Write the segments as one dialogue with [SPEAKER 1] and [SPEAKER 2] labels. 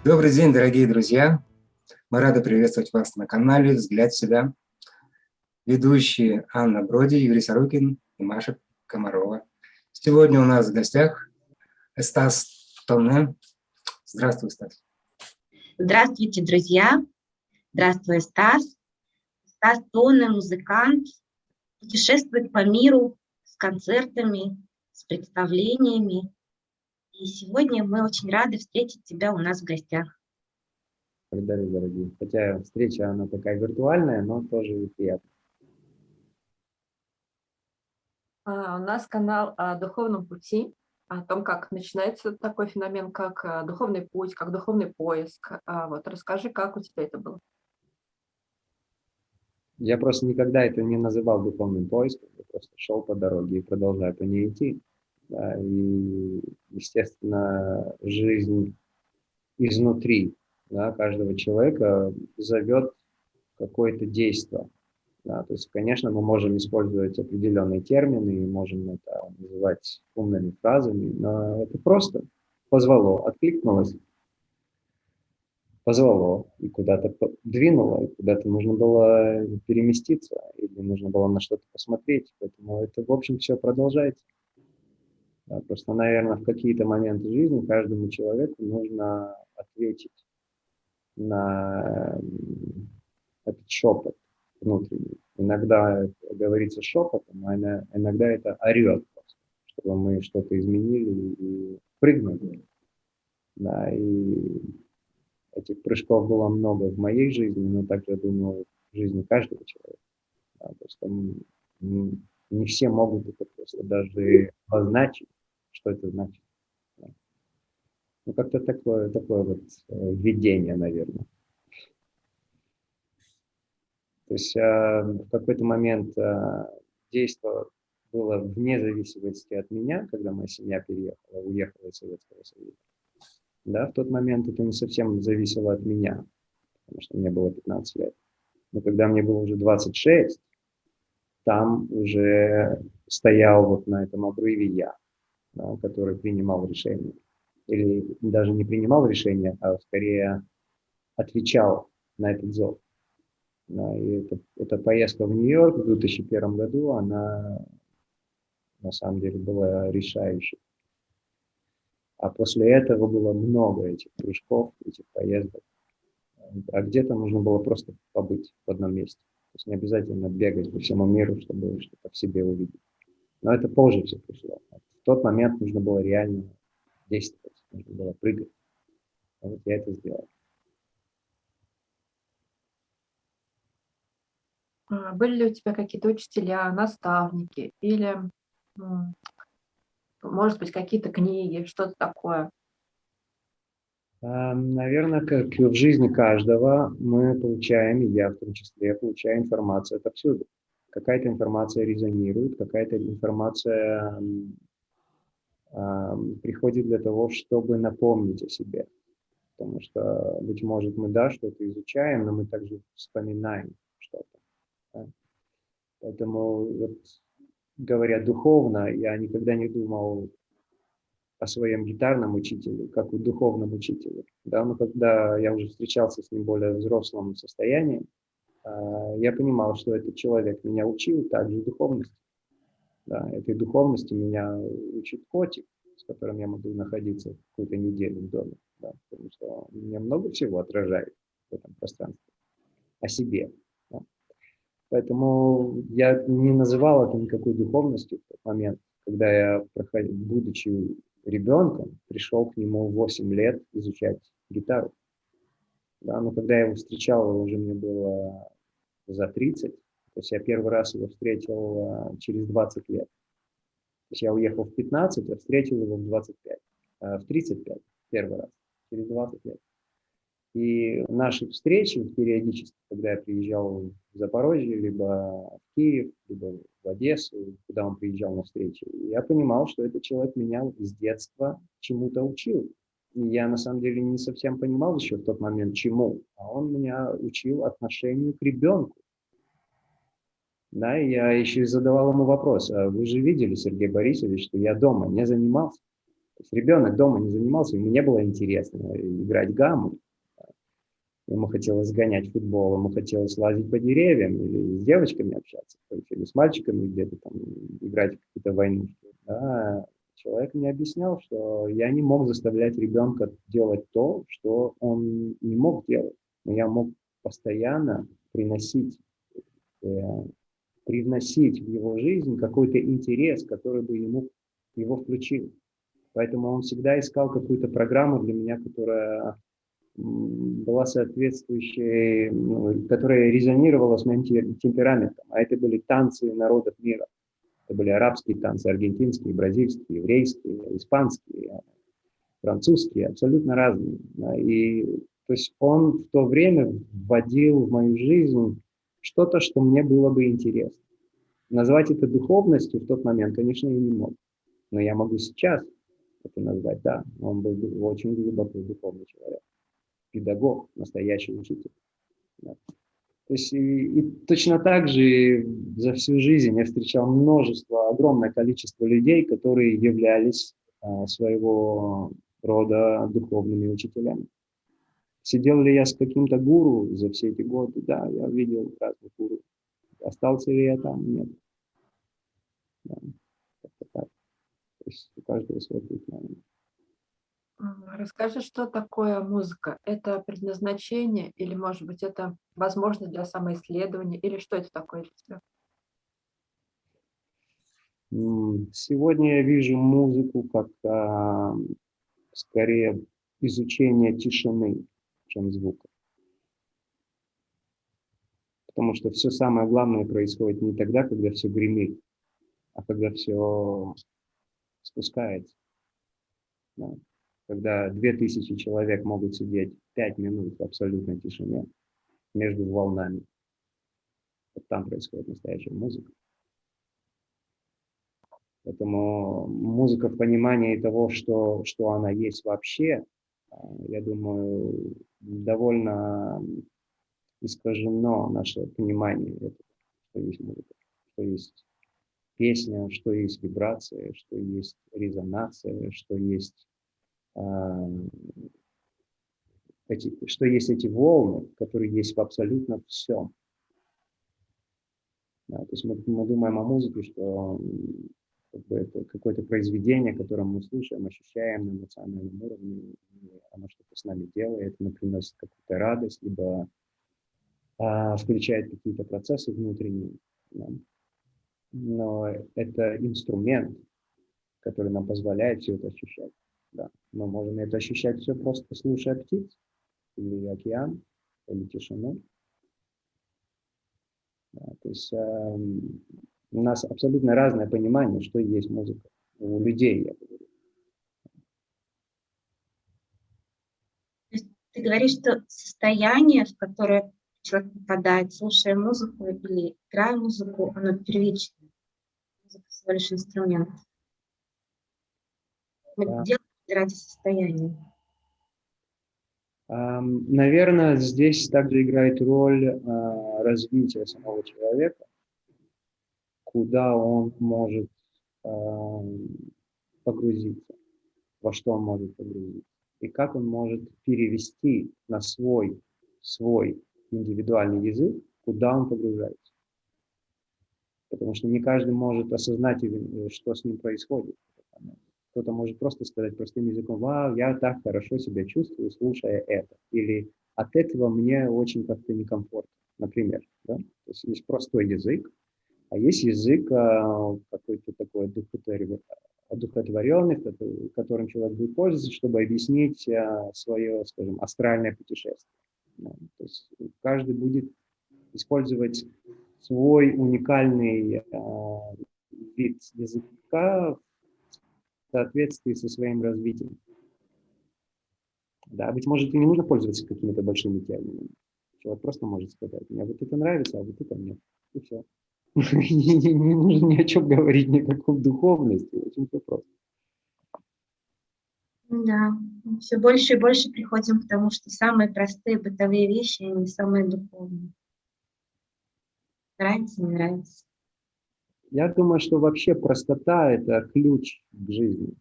[SPEAKER 1] Добрый день, дорогие друзья! Мы рады приветствовать вас на канале «Взгляд в себя». Ведущие Анна Броди, Юрий Сорокин и Маша Комарова. Сегодня у нас в гостях Стас Тонне. Здравствуй, Стас.
[SPEAKER 2] Здравствуйте, друзья! Здравствуй, Стас. Стас Тонне, музыкант, путешествует по миру с концертами, с представлениями. И сегодня мы очень рады встретить тебя у нас в гостях.
[SPEAKER 3] Благодарю, дорогие. Хотя встреча, она такая виртуальная, но тоже и приятная.
[SPEAKER 4] У нас канал о духовном пути, о том, как начинается такой феномен, как духовный путь, как духовный поиск. Вот расскажи, как у тебя это было?
[SPEAKER 3] Я просто никогда это не называл духовным поиском, я просто шел по дороге и продолжаю по ней идти. Да, и, естественно, жизнь изнутри, да, каждого человека зовет какое-то действие. Да, то есть, конечно, мы можем использовать определенные термины и можем это называть умными фразами, но это просто позвало, откликнулось, позвало и куда-то двинуло, и куда-то нужно было переместиться, или нужно было на что-то посмотреть. Поэтому это, в общем, все продолжается. Да, просто, наверное, в какие-то моменты жизни каждому человеку нужно ответить на этот шепот внутренний. Иногда это говорится шепотом, а иногда это орет, чтобы мы что-то изменили и прыгнули. Да, и этих прыжков было много в моей жизни, но также, я думаю, в жизни каждого человека. Да, просто не все могут это просто даже обозначить, что это значит. Да. Ну, как-то такое вот видение, наверное. То есть в какой-то момент действие было вне зависимости от меня, когда моя семья уехала из Советского Союза. Да, в тот момент это не совсем зависело от меня, потому что мне было 15 лет. Но когда мне было уже 26, там уже стоял вот на этом обрыве я, да, который принимал решение. Или даже не принимал решение, а скорее отвечал на этот зов. Да, и эта поездка в Нью-Йорк в 2001 году, она на самом деле была решающей. А после этого было много этих прыжков, этих поездок. А где-то нужно было просто побыть в одном месте. То есть не обязательно бегать по всему миру, чтобы что-то в себе увидеть. Но это позже все пришло. В тот момент нужно было реально действовать, нужно было прыгать. А вот я это сделал.
[SPEAKER 4] Были ли у тебя какие-то учителя, наставники или, может быть, какие-то книги, что-то такое?
[SPEAKER 3] Наверное, как в жизни каждого, мы получаем, и я в том числе, получаю информацию отовсюду. Какая-то информация резонирует, какая-то информация приходит для того, чтобы напомнить о себе. Потому что, быть может, мы, да, что-то изучаем, но мы также вспоминаем что-то. Да? Поэтому, вот, говоря духовно, я никогда не думал о своем гитарном учителе, как о духовном учителе. Да? Но когда я уже встречался с ним в более взрослом состоянии, я понимал, что этот человек меня учил также духовности. Да? Этой духовности меня учит котик, с которым я могу находиться какую-то неделю в доме. Да? Потому что он мне много всего отражает в этом пространстве о себе. Да? Поэтому я не называл это никакой духовностью в тот момент, когда я, будучи ребенком, пришел к нему в 8 лет изучать гитару. Да, но когда я его встречал, уже мне было за 30. То есть я первый раз его встретил через 20 лет. То есть я уехал в 15, а встретил его в 25. В 35 первый раз, через 20 лет. И наши встречи периодически, когда я приезжал в Запорожье, либо в Киев, либо в Одессу, куда он приезжал на встречи, я понимал, что этот человек меня с детства чему-то учил. И я на самом деле не совсем понимал еще в тот момент чему, а он меня учил отношению к ребенку. Да, и я еще и задавал ему вопрос: а вы же видели, Сергей Борисович, что я дома не занимался? То есть ребенок дома не занимался, ему не было интересно играть гамму. Ему хотелось гонять в футбол, ему хотелось лазить по деревьям, или с девочками общаться, или с мальчиками где-то там играть в какие-то войнушки. Да, человек мне объяснял, что я не мог заставлять ребенка делать то, что он не мог делать. Но я мог постоянно привносить в его жизнь какой-то интерес, который бы его включил. Поэтому он всегда искал какую-то программу для меня, которая была соответствующей, которая резонировала с моим темпераментом. А это были танцы народов мира. Это были арабские танцы, аргентинские, бразильские, еврейские, испанские, французские, абсолютно разные. И то есть он в то время вводил в мою жизнь что-то, что мне было бы интересно. Назвать это духовностью в тот момент, конечно, я не мог. Но я могу сейчас это назвать, да. Он был очень глубоко духовный человек. Педагог, настоящий учитель. Да. То есть и точно так же за всю жизнь я встречал огромное количество людей, которые являлись своего рода духовными учителями. Сидел ли я с каким-то гуру за все эти годы? Да, я видел разных гуру. Остался ли я там? Нет. Да, как-то так. То есть у каждого свой путь, наверное.
[SPEAKER 4] Расскажи, что такое музыка? Это предназначение или, может быть, это возможность для самоисследования? Или что это такое для тебя?
[SPEAKER 3] Сегодня я вижу музыку как скорее изучение тишины, чем звука. Потому что все самое главное происходит не тогда, когда все гремит, а когда все спускается. Да. Когда 2000 человек могут сидеть 5 минут в абсолютной тишине между волнами. Вот там происходит настоящая музыка. Поэтому музыка в понимании того, что она есть вообще, я думаю, довольно искажено наше понимание этого, что есть музыка, что есть песня, что есть вибрация, что есть резонация, что есть эти волны, которые есть в абсолютно всем. Да, то есть мы думаем о музыке, что это какое-то произведение, которое мы слушаем, ощущаем на эмоциональном уровне, и оно что-то с нами делает, оно приносит какую-то радость, либо включает какие-то процессы внутренние. Да. Но это инструмент, который нам позволяет все это ощущать. Да. Мы можем это ощущать все просто слушая птиц, или океан, или тишину. Да. То есть у нас абсолютно разное понимание, что есть музыка. У людей, я говорю.
[SPEAKER 2] То есть ты говоришь, что состояние, в которое человек попадает, слушая музыку или играя музыку, оно первичное. Музыка всего лишь инструмент. Мы
[SPEAKER 3] Да.
[SPEAKER 2] делаем ради состояния.
[SPEAKER 3] Наверное, здесь также играет роль развития самого человека, куда он может погрузиться, во что он может погрузиться, и как он может перевести на свой индивидуальный язык, куда он погружается. Потому что не каждый может осознать, что с ним происходит. Кто-то может просто сказать простым языком: «Вау, я так хорошо себя чувствую, слушая это». Или «от этого мне очень как-то некомфортно», например. Да? То есть есть простой язык, а есть язык какой-то такой одухотворенный, которым человек будет пользоваться, чтобы объяснить свое, скажем, астральное путешествие. Да? То есть каждый будет использовать свой уникальный вид языка в соответствии со своим развитием. Да, быть может, и не нужно пользоваться какими-то большими терминами. Человек просто может сказать: мне вот это нравится, а вот это нет. И все. Не нужно ни о чем говорить, никакой духовности. Очень все просто.
[SPEAKER 2] Да, все больше и больше приходим к тому, что самые простые бытовые вещи, они самые духовные. Нравится, не нравится.
[SPEAKER 3] Я думаю, что вообще простота – это ключ к жизни.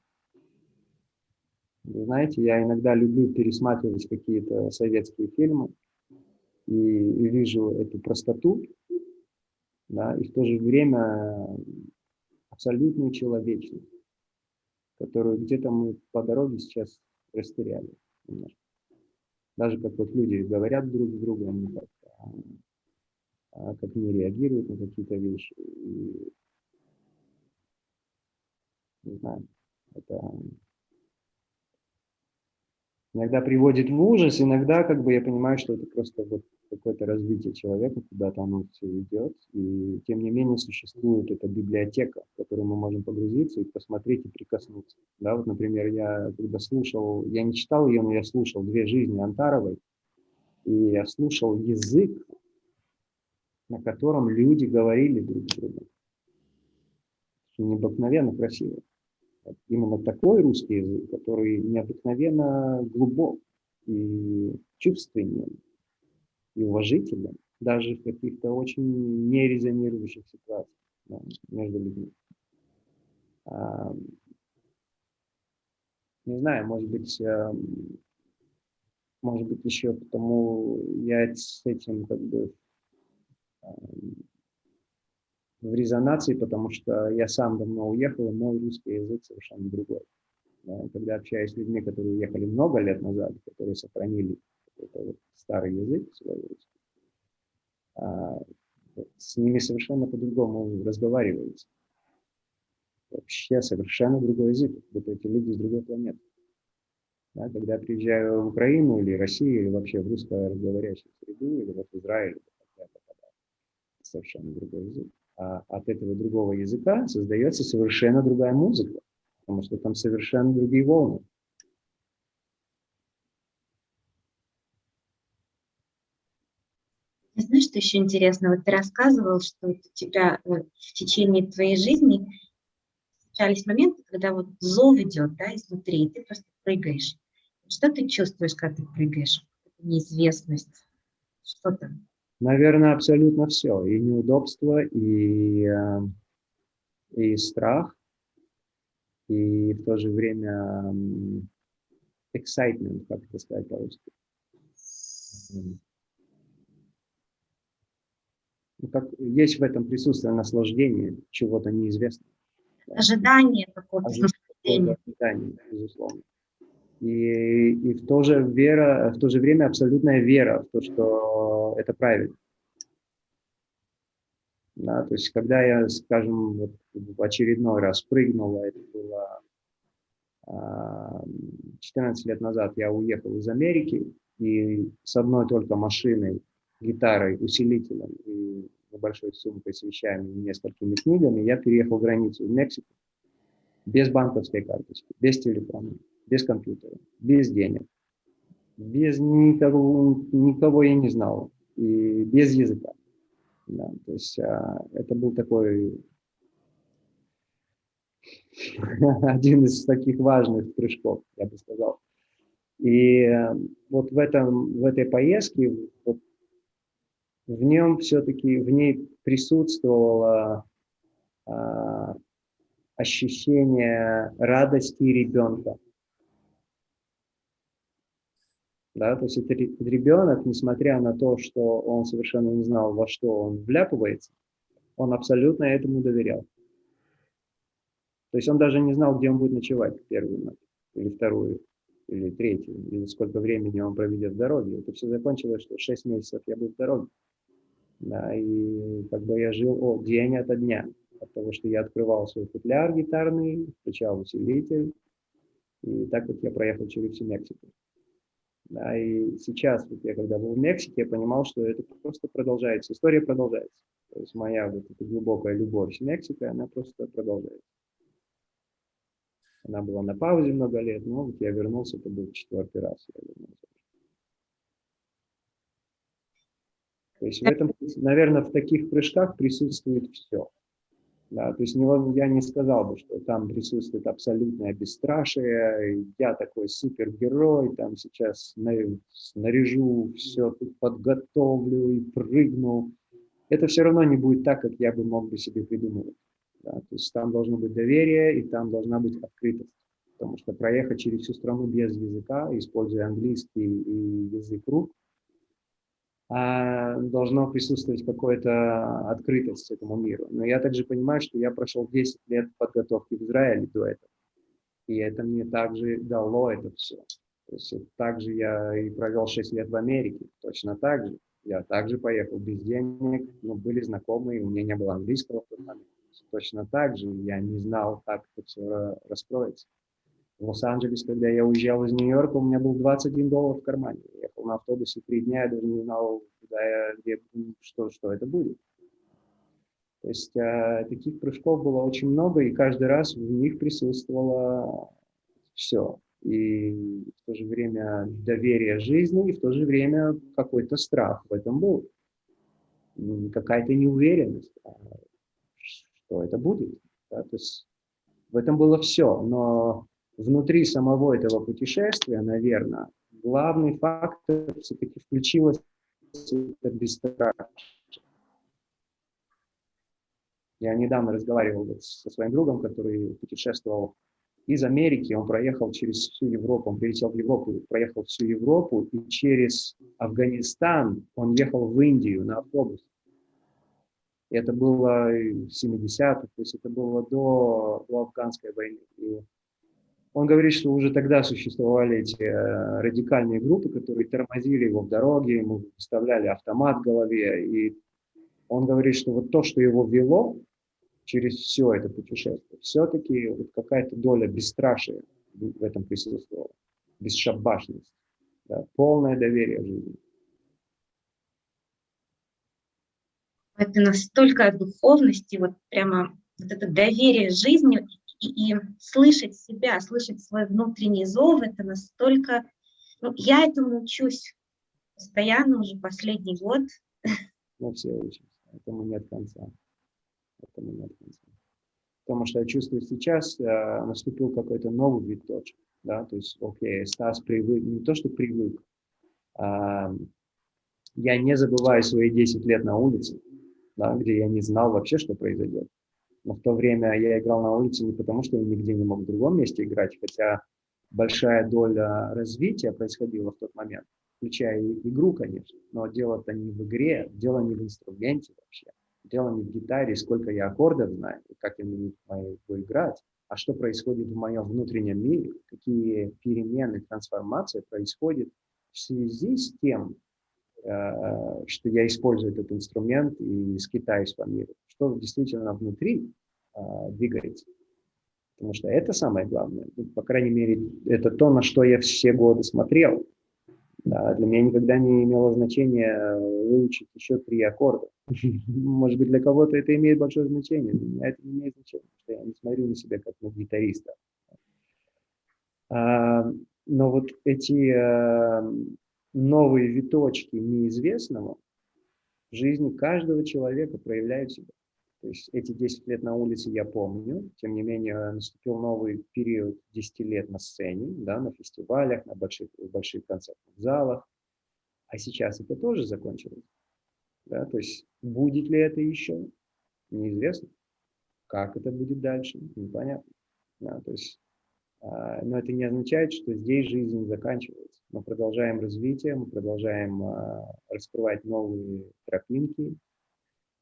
[SPEAKER 3] Вы знаете, я иногда люблю пересматривать какие-то советские фильмы и вижу эту простоту, да, и в то же время абсолютную человечность, которую где-то мы по дороге сейчас растеряли немножко. Даже как вот люди говорят друг с другом, как они реагируют на какие-то вещи. И, не знаю, это иногда приводит в ужас, иногда как бы я понимаю, что это просто вот какое-то развитие человека, куда-то оно все идет. И тем не менее существует эта библиотека, в которую мы можем погрузиться и посмотреть и прикоснуться. Да, вот, например, я когда слушал, я не читал ее, но я слушал «Две жизни» Антаровой, и я слушал язык, на котором люди говорили друг с другом. Необыкновенно красиво. Именно такой русский язык, который необыкновенно глубок и чувственен, и уважителен, даже в каких-то очень нерезонирующих ситуациях, да, между людьми. Не знаю, может быть, еще потому я с этим как бы в резонации, потому что я сам давно уехал, и мой русский язык совершенно другой. Когда общаюсь с людьми, которые уехали много лет назад, которые сохранили вот старый язык свой русский, с ними совершенно по-другому разговаривается. Вообще совершенно другой язык, как будто эти люди с другой планеты. Да, когда я приезжаю в Украину или Россию, или вообще в русскоговорящую среду, или вот в Израиль, я попадаю, совершенно другой язык. А от этого другого языка создается совершенно другая музыка, потому что там совершенно другие волны.
[SPEAKER 2] Знаешь, что еще интересно? Вот ты рассказывал, что у тебя в течение твоей жизни случались моменты, когда вот зов идет, да, изнутри, и ты просто прыгаешь. Что ты чувствуешь, когда ты прыгаешь? Неизвестность. Что там?
[SPEAKER 3] Наверное, абсолютно все. И неудобство, и страх, и в то же время excitement, как это сказать по-русски. Как есть в этом присутствие наслаждения чего-то неизвестного.
[SPEAKER 2] Ожидание какого-то наслаждения.
[SPEAKER 3] Ожидание, безусловно. И в то же время абсолютная вера в то, что это правильно. Да, то есть, когда я, скажем, вот в очередной раз прыгнул, это было 14 лет назад, я уехал из Америки, и с одной только машиной, гитарой, усилителем и небольшой сумкой с вещами и несколькими книгами я переехал границу в Мексику без банковской карточки, без телефона, без компьютера, без денег, без никого я не знал, и без языка. Да, то есть это был такой один из таких важных прыжков, я бы сказал. И вот в этой поездке, вот, в ней присутствовало ощущение радости ребенка. Да, то есть этот ребенок, несмотря на то, что он совершенно не знал, во что он вляпывается, он абсолютно этому доверял. То есть он даже не знал, где он будет ночевать первую ночь, или вторую, или третью, или сколько времени он проведет в дороге. Это все закончилось, что 6 месяцев я был в дороге. Да, и как бы я жил день ото дня. От того, что я открывал свой футляр гитарный, включал усилитель, и так вот я проехал через всю Мексику. Да, и сейчас, вот я когда был в Мексике, я понимал, что это просто продолжается, история продолжается. То есть моя вот эта глубокая любовь с Мексикой, она просто продолжается. Она была на паузе много лет, но вот я вернулся, это был 4-й раз. Я вернулся. То есть в этом, наверное, в таких прыжках присутствует все. Да, то есть я не сказал бы, что там присутствует абсолютное бесстрашие, я такой супергерой, там сейчас снаряжу, все тут подготовлю и прыгну. Это все равно не будет так, как я бы мог бы себе придумывать. Да, то есть там должно быть доверие, и там должна быть открытость. Потому что проехать через всю страну без языка, используя английский и язык рук, должно присутствовать какая-то открытость этому миру. Но я также понимаю, что я прошел 10 лет подготовки в Израиле до этого. И это мне также дало это все. То есть также я и провел 6 лет в Америке, точно так же. Я также поехал без денег, но были знакомые, у меня не было английского в тот момент. Точно так же я не знал, как это все раскроется. В Лос-Анджелес, когда я уезжал из Нью-Йорка, у меня был $21 в кармане. Я ехал на автобусе 3 дня, я даже не знал, куда что это будет. То есть таких прыжков было очень много, и каждый раз в них присутствовало все. И в то же время доверие жизни, и в то же время какой-то страх в этом был. Какая-то неуверенность, что это будет. Да? То есть в этом было все. Но внутри самого этого путешествия, наверное, главный фактор все-таки включилось это бесстрашие. Я недавно разговаривал со своим другом, который путешествовал из Америки. Он проехал через всю Европу, он прилетел в Европу, проехал всю Европу, и через Афганистан он ехал в Индию на автобусе. И это было в 70-х, то есть это было до афганской войны. И он говорит, что уже тогда существовали эти радикальные группы, которые тормозили его в дороге, ему вставляли автомат в голове. И он говорит, что вот то, что его вело через все это путешествие, все-таки вот какая-то доля бесстрашия в этом присутствовала, бесшабашность, да, полное доверие жизни.
[SPEAKER 2] Это настолько от духовности, вот прямо вот это доверие жизни и слышать себя, слышать свой внутренний зов, это настолько... Ну, я этому учусь постоянно уже последний год.
[SPEAKER 3] Мы все учимся, этому нет конца. Этому нет конца. Потому что я чувствую, сейчас наступил какой-то новый виточек, да, то есть, окей, Стас привык, не то, что привык, я не забываю свои 10 лет на улице, да, где я не знал вообще, что произойдет. Но в то время я играл на улице не потому, что я нигде не мог в другом месте играть, хотя большая доля развития происходила в тот момент, включая игру, конечно, но дело-то не в игре, дело не в инструменте вообще. Дело не в гитаре, сколько я аккордов знаю, и как я могу играть, а что происходит в моем внутреннем мире, какие перемены, трансформации происходят в связи с тем, что я использую этот инструмент и скитаюсь по миру, что действительно внутри двигается. Потому что это самое главное. По крайней мере, это то, на что я все годы смотрел. Да, для меня никогда не имело значения выучить еще 3 аккорда. Может быть, для кого-то это имеет большое значение, для меня это не имеет значения, потому что я не смотрю на себя как на гитариста. Но вот эти новые виточки неизвестного в жизни каждого человека проявляют себя. То есть эти 10 лет на улице я помню, тем не менее наступил новый период 10 лет на сцене, да, на фестивалях, на больших концертных залах, а сейчас это тоже закончилось. Да, то есть будет ли это еще, неизвестно. Как это будет дальше, непонятно. Да, то есть, но это не означает, что здесь жизнь заканчивается. Мы продолжаем развитие, мы продолжаем раскрывать новые тропинки,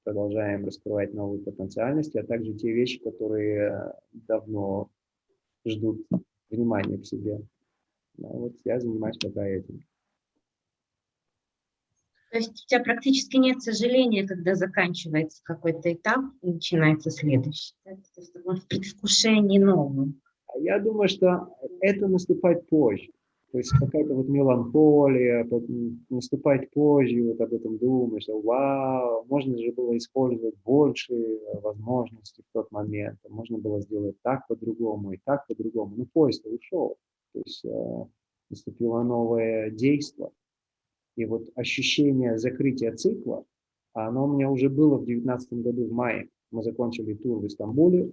[SPEAKER 3] продолжаем раскрывать новые потенциальности, а также те вещи, которые давно ждут внимания к себе. Да, вот я занимаюсь пока этим.
[SPEAKER 2] То есть у тебя практически нет сожаления, когда заканчивается какой-то этап и начинается следующий. Да? То есть он в предвкушении нового.
[SPEAKER 3] Я думаю, что это наступает позже. То есть какая-то вот меланхолия наступает позже, вот об этом думаешь, что вау, можно же было использовать больше возможностей в тот момент, можно было сделать так по-другому и так по-другому. Но поезд ушел, то есть наступило новое действие. И вот ощущение закрытия цикла, оно у меня уже было в 2019 году в мае. Мы закончили тур в Стамбуле,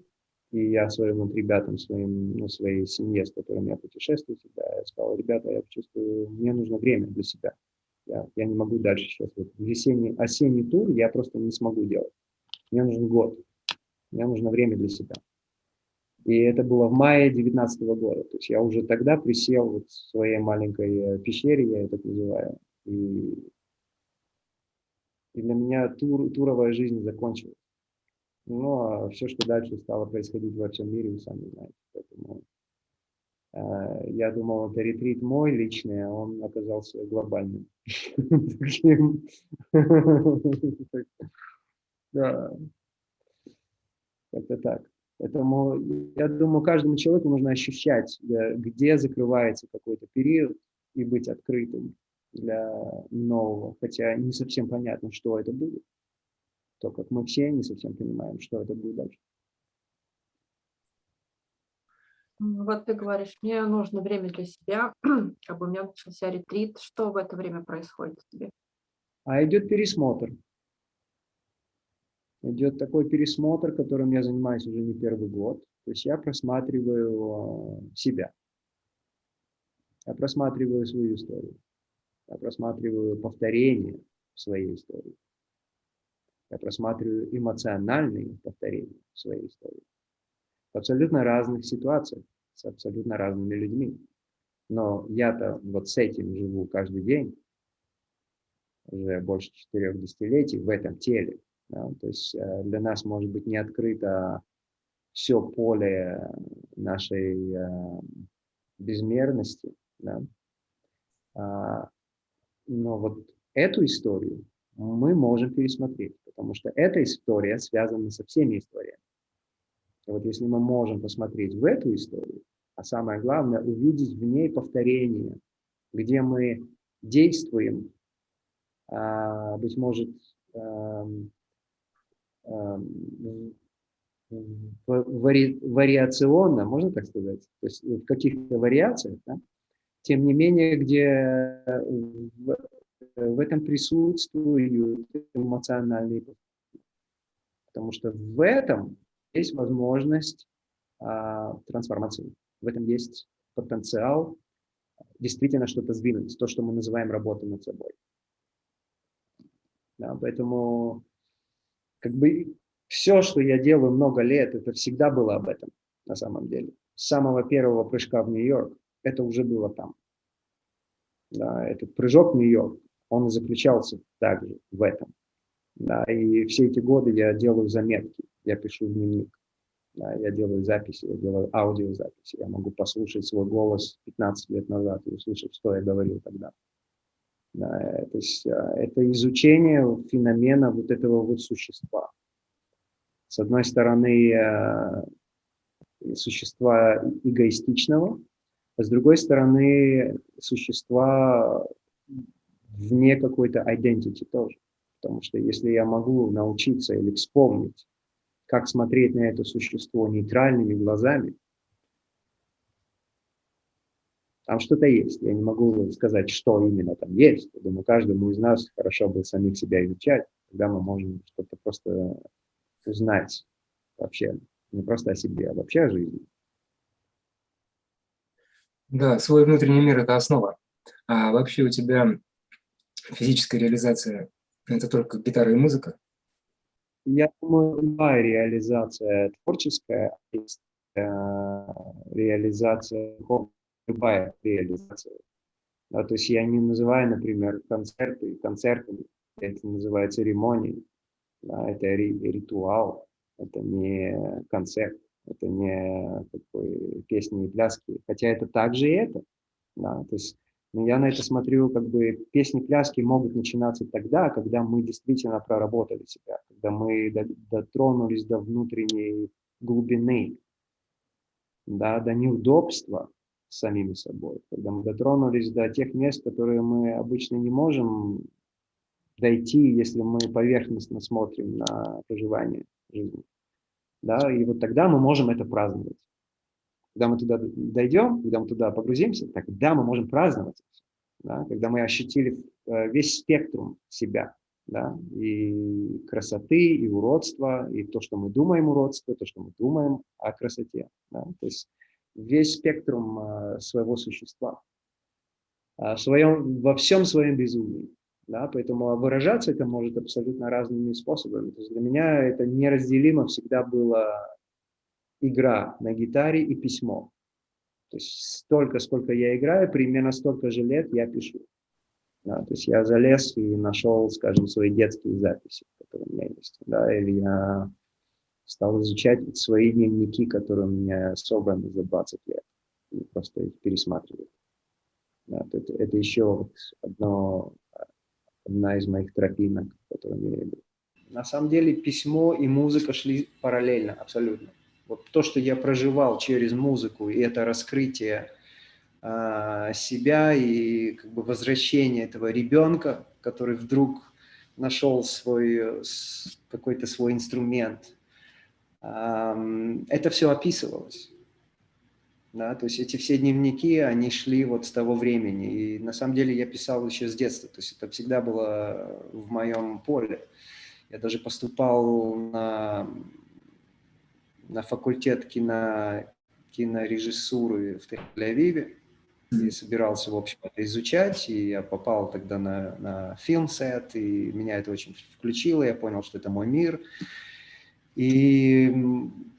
[SPEAKER 3] и я своим ребятам, своей семье, с которыми я путешествую всегда, я сказал: ребята, я чувствую, мне нужно время для себя. Я не могу дальше сейчас. Вот осенний тур я просто не смогу делать. Мне нужен год. Мне нужно время для себя. И это было в мае 2019 года. То есть я уже тогда присел вот в своей маленькой пещере, я это так называю. И для меня туровая жизнь закончилась. Ну, а все, что дальше стало происходить во всем мире, вы сами знаете. Поэтому я думал, это ретрит мой личный, а он оказался глобальным. Таким. Да, как-то так. Поэтому я думаю, каждому человеку нужно ощущать, где закрывается какой-то период, и быть открытым для нового, хотя не совсем понятно, что это будет. То, как мы все не совсем понимаем, что это будет дальше.
[SPEAKER 4] Вот ты говоришь, мне нужно время для себя, как бы у меня начался ретрит. Что в это время происходит с тебе?
[SPEAKER 3] А идет пересмотр. Идет такой пересмотр, которым я занимаюсь уже не первый год. То есть я просматриваю себя. Я просматриваю свою историю. Я просматриваю повторения в своей истории. Я просматриваю эмоциональные повторения в своей истории. В абсолютно разных ситуациях, с абсолютно разными людьми. Но я-то вот с этим живу каждый день, уже больше 4 десятилетий в этом теле. Да? То есть для нас может быть не открыто все поле нашей безмерности. Да? Но вот эту историю мы можем пересмотреть, потому что эта история связана со всеми историями. И вот если мы можем посмотреть в эту историю, а самое главное, увидеть в ней повторение, где мы действуем, быть может, вариационно, можно так сказать, то есть в каких-то вариациях, да? Тем не менее, где в этом присутствуют эмоциональные, потому что в этом есть возможность трансформации, в этом есть потенциал действительно что-то сдвинуть, то, что мы называем работой над собой. Да, поэтому как бы все, что я делаю много лет, это всегда было об этом на самом деле. С самого первого прыжка в Нью-Йорк это уже было там. Да, этот прыжок в Нью-Йорк, он и заключался также в этом. Да, и все эти годы я делаю заметки, я пишу дневник, да, я делаю записи, я делаю аудиозаписи, я могу послушать свой голос 15 лет назад и услышать, что я говорил тогда. Да, то есть это изучение феномена вот этого вот существа. С одной стороны, существа эгоистичного, а с другой стороны, существа вне какой-то identity тоже. Потому что если я могу научиться или вспомнить, как смотреть на это существо нейтральными глазами, там что-то есть. Я не могу сказать, что именно там есть. Я думаю, каждому из нас хорошо бы самих себя изучать, тогда мы можем что-то просто узнать вообще, не просто о себе, а вообще о жизни.
[SPEAKER 1] Да, свой внутренний мир – это основа. А вообще у тебя физическая реализация – это только гитара и музыка?
[SPEAKER 3] Я думаю, любая реализация творческая, есть реализация, любая реализация. Да, то есть я не называю, например, концерты концертами, это называю церемонией, да, это ритуал, это не концерт, это не такой песни и пляски, хотя это также и это. Да, то есть я на это смотрю, как бы песни-пляски могут начинаться тогда, когда мы действительно проработали себя, когда мы дотронулись до внутренней глубины, да, до неудобства с самими собой, когда мы дотронулись до тех мест, которые мы обычно не можем дойти, если мы поверхностно смотрим на проживание жизни. Да, и вот тогда мы можем это праздновать. Когда мы туда дойдем, когда мы туда погрузимся, тогда мы можем праздновать. Да? Когда мы ощутили весь спектрум себя, да? И красоты, и уродства, и то, что мы думаем уродство, то, что мы думаем о красоте. Да? То есть весь спектрум своего существа, во всем своем безумии. Да? Поэтому выражаться это может абсолютно разными способами. То есть для меня это неразделимо всегда было игра на гитаре и письмо. То есть столько, сколько я играю, примерно столько же лет я пишу. Да, то есть я залез и нашел, скажем, свои детские записи, которые у меня есть. Да, или я стал изучать свои дневники, которые у меня собраны за 20 лет. И просто их пересматриваю. Да, это еще вот одна из моих тропинок, которыми я иду. На самом деле письмо и музыка шли параллельно, абсолютно. Вот то, что я проживал через музыку, и это раскрытие себя и как бы возвращение этого ребенка, который вдруг нашел какой-то свой инструмент, это все описывалось. Да, то есть эти все дневники, они шли вот с того времени. И на самом деле я писал еще с детства. То есть это всегда было в моем поле. Я даже поступал на факультет кинорежиссуры в Тель-Авиве. И собирался, в общем, это изучать. И я попал тогда на фильм-сет. И меня это очень включило. Я понял, что это мой мир. И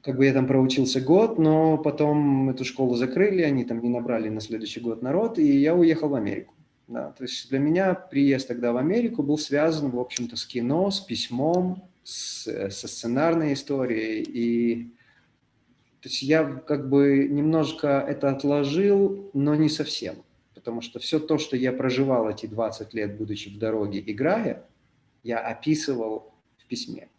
[SPEAKER 3] как бы я там проучился год, но потом эту школу закрыли, они там не набрали на следующий год народ, и я уехал в Америку. Да, то есть для меня приезд тогда в Америку был связан, в общем-то, с кино, с письмом, со сценарной историей. И то есть я как бы немножко это отложил, но не совсем. Потому что все то, что я проживал эти 20 лет, будучи в дороге, играя, я описывал в письме.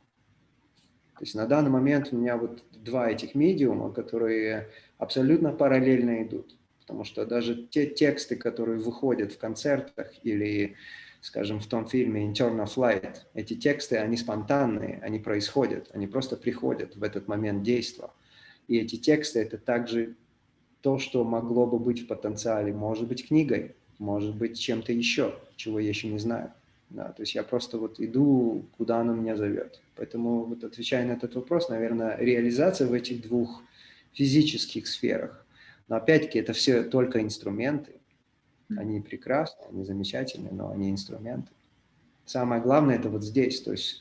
[SPEAKER 3] То есть на данный момент у меня вот два этих медиума, которые абсолютно параллельно идут. Потому что даже те тексты, которые выходят в концертах или, скажем, в том фильме Internal Flight, эти тексты, они спонтанные, они происходят, они просто приходят в этот момент действия. И эти тексты – это также то, что могло бы быть в потенциале, может быть книгой, может быть чем-то еще, чего я еще не знаю. Да, то есть я просто вот иду, куда оно меня зовет. Поэтому, вот отвечая на этот вопрос, наверное, реализация в этих двух физических сферах. Но опять-таки это все только инструменты. Они прекрасны, они замечательны, но они инструменты. Самое главное это вот здесь. То есть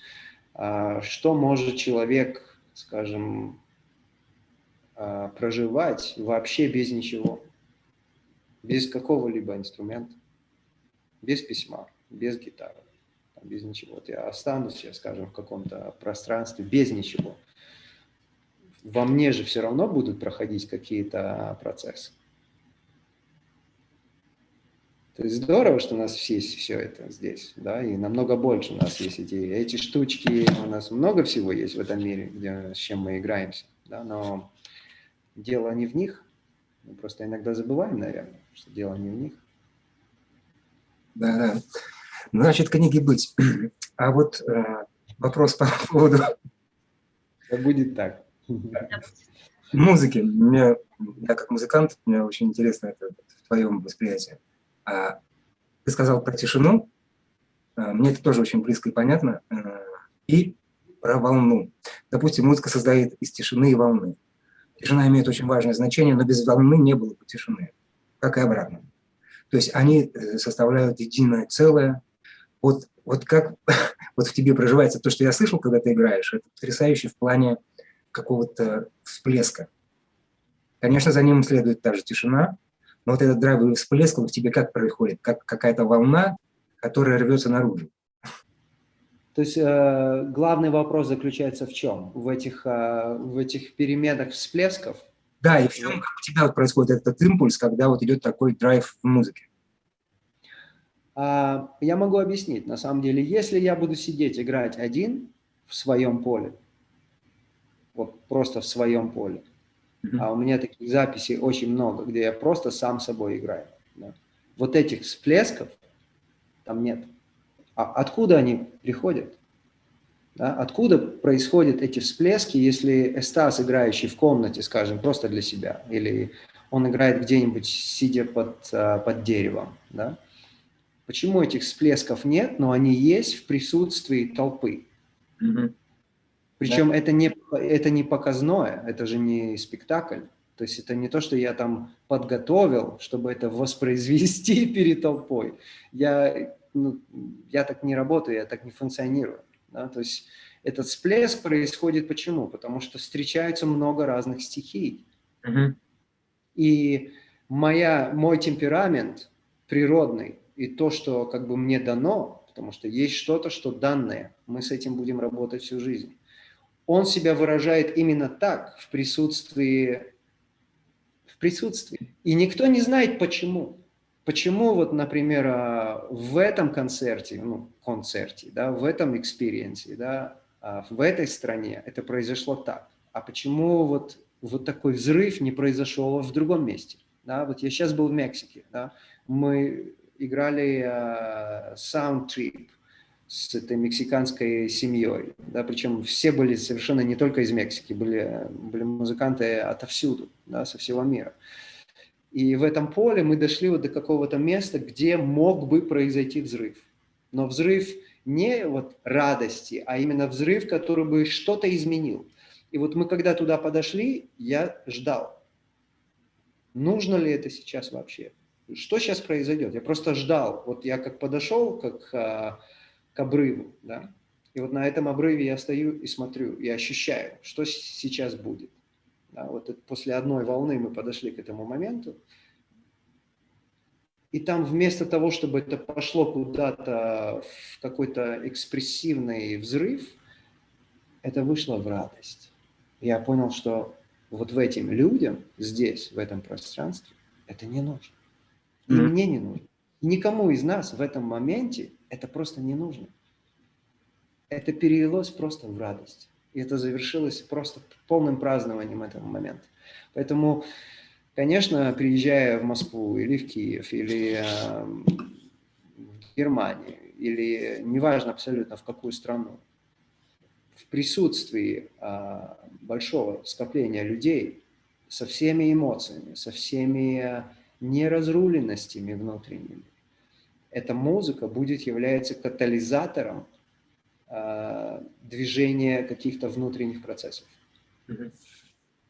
[SPEAKER 3] что может человек, скажем, проживать вообще без ничего, без какого-либо инструмента, без письма, без гитары. Без ничего. Вот я останусь, я, скажем, в каком-то пространстве без ничего. Во мне же все равно будут проходить какие-то процессы. То есть здорово, что у нас есть все это здесь, да, и намного больше у нас есть эти штучки, у нас много всего есть в этом мире, с чем мы играемся, да, но дело не в них. Мы просто иногда забываем, наверное, что дело не в них.
[SPEAKER 1] Да. Значит, книги быть. А вот вопрос по поводу
[SPEAKER 3] Да будет так.
[SPEAKER 1] музыки. Я как музыкант, мне очень интересно это в твоем восприятии. Ты сказал про тишину. Мне это тоже очень близко и понятно. И про волну. Допустим, музыка создает из тишины и волны. Тишина имеет очень важное значение, но без волны не было бы тишины. Как и обратно. То есть они составляют единое целое. Вот как вот в тебе проживается то, что я слышал, когда ты играешь, это потрясающе в плане какого-то всплеска. Конечно, за ним следует та же тишина, но вот этот драйвовый всплеск в тебе как происходит? Как какая-то волна, которая рвется наружу.
[SPEAKER 3] То есть главный вопрос заключается в чем? В этих переменах всплесков?
[SPEAKER 1] Да, и в чем как у тебя вот происходит этот импульс, когда вот идет такой драйв в музыке?
[SPEAKER 3] Я могу объяснить. На самом деле, если я буду сидеть, играть один в своем поле, вот просто в своем поле, а у меня таких записей очень много, где я просто сам собой играю. Да. Вот этих всплесков там нет. А откуда они приходят? Да? Откуда происходят эти всплески, если Стас, играющий в комнате, скажем, просто для себя, или он играет где-нибудь, сидя под деревом, да? Почему этих всплесков нет, но они есть в присутствии толпы? Причем это не показное, это же не спектакль. То есть это не то, что я там подготовил, чтобы это воспроизвести перед толпой. Я так не работаю, я так не функционирую. Да? То есть этот всплеск происходит почему? Потому что встречаются много разных стихий. И мой темперамент природный, и то, что как бы мне дано, потому что есть что-то, что данное, мы с этим будем работать всю жизнь. Он себя выражает именно так, в присутствии. И никто не знает почему. Почему вот, например, в этом концерте, да, в этом экспириенсе, да, в этой стране это произошло так. А почему вот такой взрыв не произошел в другом месте? Да? Вот я сейчас был в Мексике, да, мы играли Sound Trip с этой мексиканской семьей, да, причем все были совершенно не только из Мексики, были музыканты отовсюду, да, со всего мира. И в этом поле мы дошли вот до какого-то места, где мог бы произойти взрыв. Но взрыв не вот радости, а именно взрыв, который бы что-то изменил. И вот мы когда туда подошли, я ждал. Нужно ли это сейчас вообще? Что сейчас произойдет? Я просто ждал. Вот я как подошел, как к обрыву, да? И вот на этом обрыве я стою и смотрю, и ощущаю, что сейчас будет. Да, вот после одной волны мы подошли к этому моменту, и там вместо того, чтобы это пошло куда-то в какой-то экспрессивный взрыв, это вышло в радость. Я понял, что вот в этим людям здесь, в этом пространстве, это не нужно. И мне не нужно. И никому из нас в этом моменте это просто не нужно. Это перелилось просто в радость. И это завершилось просто полным празднованием этого момента. Поэтому, конечно, приезжая в Москву или в Киев, или в Германию, или неважно абсолютно в какую страну, в присутствии большого скопления людей со всеми эмоциями, со всеми неразруленностями внутренними, эта музыка будет являться катализатором движения каких-то внутренних процессов.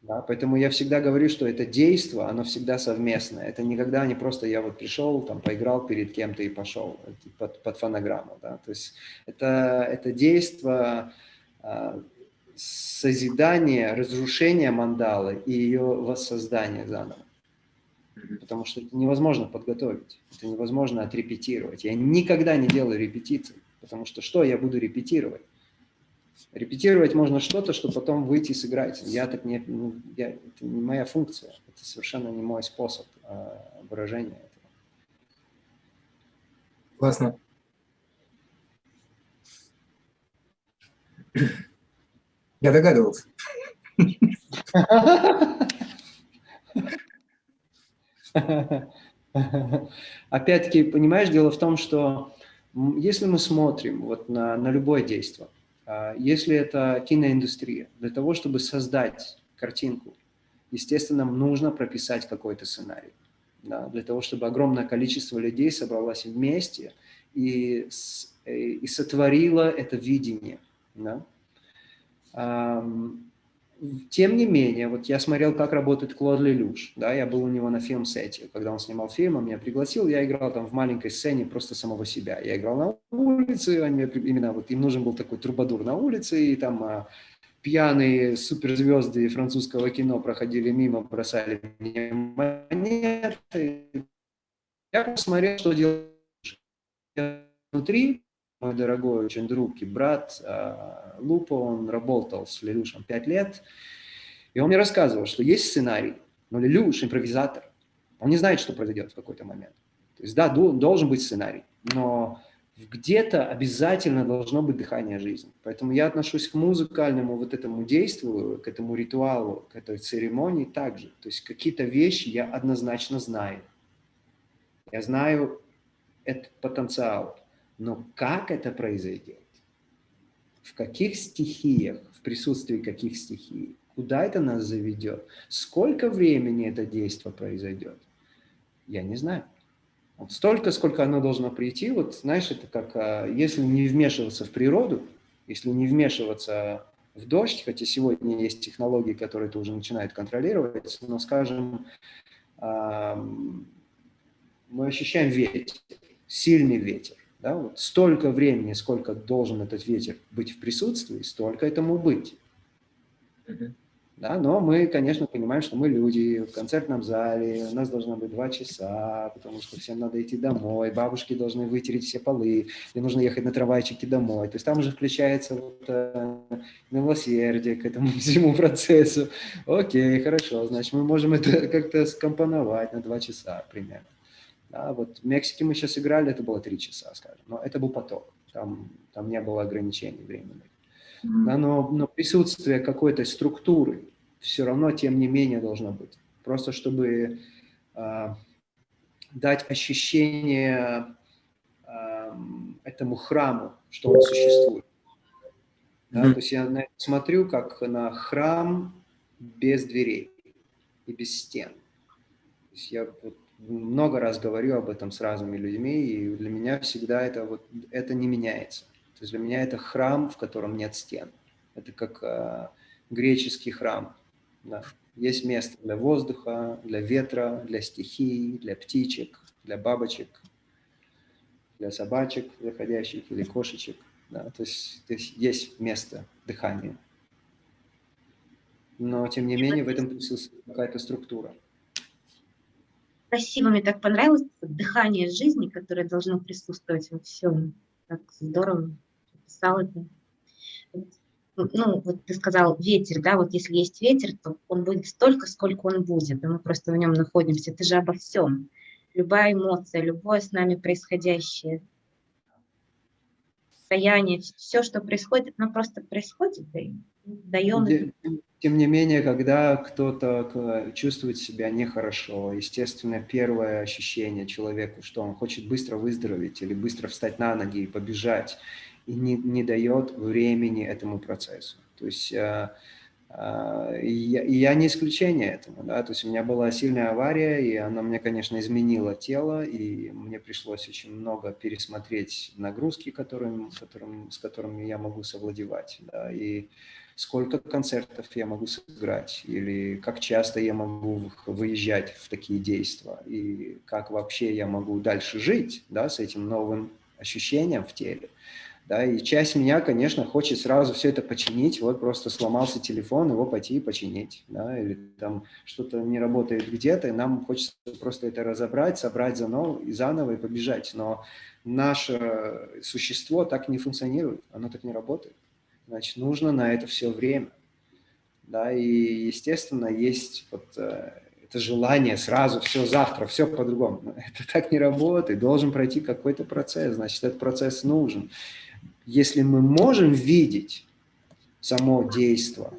[SPEAKER 3] Да, поэтому я всегда говорю, что это действо, оно всегда совместное. Это никогда не просто я вот пришел, там, поиграл перед кем-то и пошел под фонограмму. Да? То есть это действо созидания, разрушения мандалы и ее воссоздания заново. Потому что это невозможно подготовить, это невозможно отрепетировать. Я никогда не делаю репетиций, потому что я буду репетировать? Репетировать можно что-то, что потом выйти и сыграть. Это не моя функция, это совершенно не мой способ выражения этого.
[SPEAKER 1] Классно. Я догадывался.
[SPEAKER 3] Опять-таки, понимаешь, дело в том, что если мы смотрим вот на любое действие, если это киноиндустрия, для того, чтобы создать картинку, естественно, нужно прописать какой-то сценарий. Да, для того, чтобы огромное количество людей собралось вместе и сотворило это видение. Да? Тем не менее, вот я смотрел, как работает Клод Лелюш, да, я был у него на фильм-сете, когда он снимал фильм, он меня пригласил, я играл там в маленькой сцене просто самого себя. Я играл на улице, именно вот им нужен был такой трубадур на улице, и там пьяные суперзвезды французского кино проходили мимо, бросали мне монеты. Я посмотрел, что делать внутри. Мой дорогой очень друг и брат Лупо, он работал с Лелюшем 5 лет, и он мне рассказывал, что есть сценарий, но Лелюш импровизатор, он не знает, что произойдет в какой-то момент. То есть да, должен быть сценарий, но где-то обязательно должно быть дыхание жизни. Поэтому я отношусь к музыкальному вот этому действию, к этому ритуалу, к этой церемонии также. То есть какие-то вещи я однозначно знаю. Я знаю этот потенциал. Но как это произойдет? В каких стихиях, в присутствии каких стихий? Куда это нас заведет? Сколько времени это действие произойдет? Я не знаю. Вот столько, сколько оно должно прийти, вот знаешь, это как, если не вмешиваться в природу, если не вмешиваться в дождь, хотя сегодня есть технологии, которые это уже начинают контролировать, но, скажем, мы ощущаем ветер, сильный ветер. Да? Вот столько времени, сколько должен этот ветер быть в присутствии, столько этому быть. Да, но мы, конечно, понимаем, что мы люди в концертном зале, у нас должно быть 2 часа, потому что всем надо идти домой, бабушки должны вытереть все полы, и нужно ехать на трамвайчике домой. То есть там уже включается вот, милосердие к этому всему процессу. Окей, хорошо, значит, мы можем это как-то скомпоновать на 2 часа примерно. Да, вот в Мексике мы сейчас играли, это было 3 часа, скажем, но это был поток, там не было ограничений временных. Да, но присутствие какой-то структуры все равно, тем не менее, должно быть. Просто чтобы дать ощущение этому храму, что он существует. Да, то есть я смотрю как на храм без дверей и без стен. То есть я вот много раз говорю об этом с разными людьми, и для меня всегда это не меняется. То есть для меня это храм, в котором нет стен. Это как греческий храм. Да. Есть место для воздуха, для ветра, для стихий, для птичек, для бабочек, для собачек заходящих или кошечек. Да. То есть есть место дыхания. Но, тем не менее, в этом присутствует какая-то структура.
[SPEAKER 2] Красиво, мне так понравилось дыхание жизни, которое должно присутствовать во всем. Так здорово описал это. Ну, вот ты сказал ветер, да, вот если есть ветер, то он будет столько, сколько он будет, и мы просто в нем находимся. Это же обо всем. Любая эмоция, любое с нами происходящее состояние, все, что происходит, оно просто происходит, и даем.
[SPEAKER 3] Тем не менее, когда кто-то чувствует себя нехорошо, естественно, первое ощущение человеку, что он хочет быстро выздороветь или быстро встать на ноги и побежать, и не дает времени этому процессу. То есть я не исключение этому. Да? То есть у меня была сильная авария, и она мне, конечно, изменила тело, и мне пришлось очень много пересмотреть нагрузки, с которыми я могу совладевать. Да? И сколько концертов я могу сыграть, или как часто я могу выезжать в такие действия, и как вообще я могу дальше жить, да, с этим новым ощущением в теле. Да, и часть меня, конечно, хочет сразу все это починить, вот просто сломался телефон, его пойти и починить, да, или там что-то не работает где-то, и нам хочется просто это разобрать, собрать заново и побежать, но наше существо так не функционирует, оно так не работает. Значит, нужно на это все время. Да, и, естественно, есть вот это желание сразу, все завтра, все по-другому. Это так не работает, должен пройти какой-то процесс, значит, этот процесс нужен. Если мы можем видеть само действие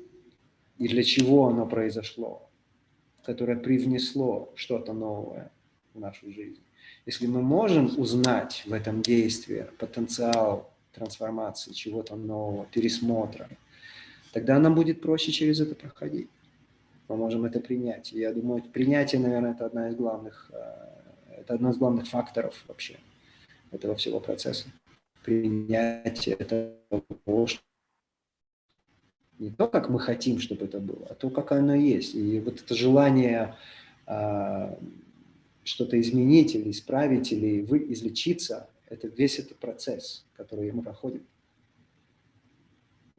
[SPEAKER 3] и для чего оно произошло, которое привнесло что-то новое в нашу жизнь, если мы можем узнать в этом действии потенциал трансформации, чего-то нового, пересмотра, тогда нам будет проще через это проходить. Мы можем это принять. И я думаю, принятие, наверное, это одно из главных факторов вообще этого всего процесса. Принятие того, что не то, как мы хотим, чтобы это было, а то, как оно есть. И вот это желание что-то изменить или исправить, или излечиться, это весь этот процесс, который мы проходим.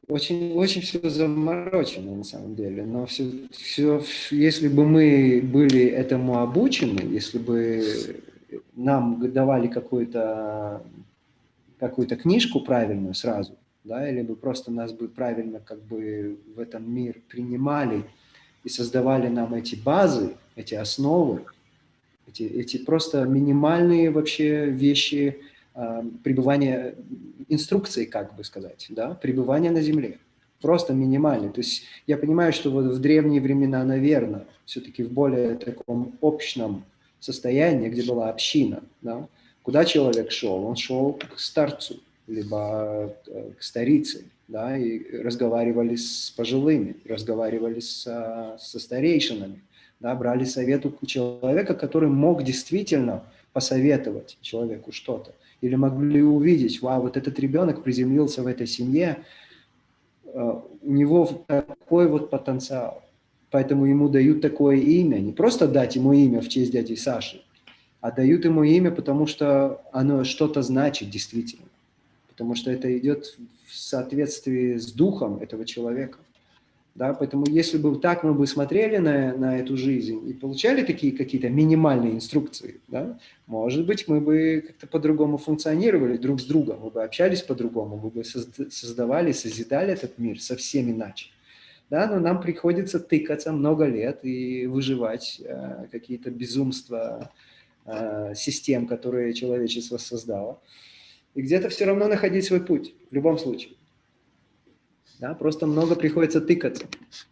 [SPEAKER 3] Очень, очень все заморочено на самом деле, но все, если бы мы были этому обучены, если бы нам давали какую-то книжку правильную сразу, да, или бы просто нас бы правильно как бы в этом мир принимали и создавали нам эти базы, эти основы, эти просто минимальные вообще вещи, пребывания, инструкции, как бы сказать, да, пребывания на земле. Просто минимальные. То есть я понимаю, что вот в древние времена, наверное, все-таки в более таком общном состоянии, где была община, да, куда человек шел? Он шел к старцу, либо к старице, да, и разговаривали с пожилыми, разговаривали со старейшинами, да, брали совет у человека, который мог действительно посоветовать человеку что-то. Или могли увидеть, вау, вот этот ребенок приземлился в этой семье, у него такой вот потенциал. Поэтому ему дают такое имя. Не просто дать ему имя в честь дяди Саши, а дают ему имя, потому что оно что-то значит действительно, потому что это идет в соответствии с духом этого человека. Да, поэтому если бы так мы бы смотрели на эту жизнь и получали такие какие-то минимальные инструкции, да, может быть, мы бы как-то по-другому функционировали друг с другом, мы бы общались по-другому, мы бы создавали, созидали этот мир совсем иначе. Да, но нам приходится тыкаться много лет и выживать какие-то безумства систем, которые человечество создало. И где-то все равно находить свой путь, в любом случае. Да, просто много приходится тыкаться.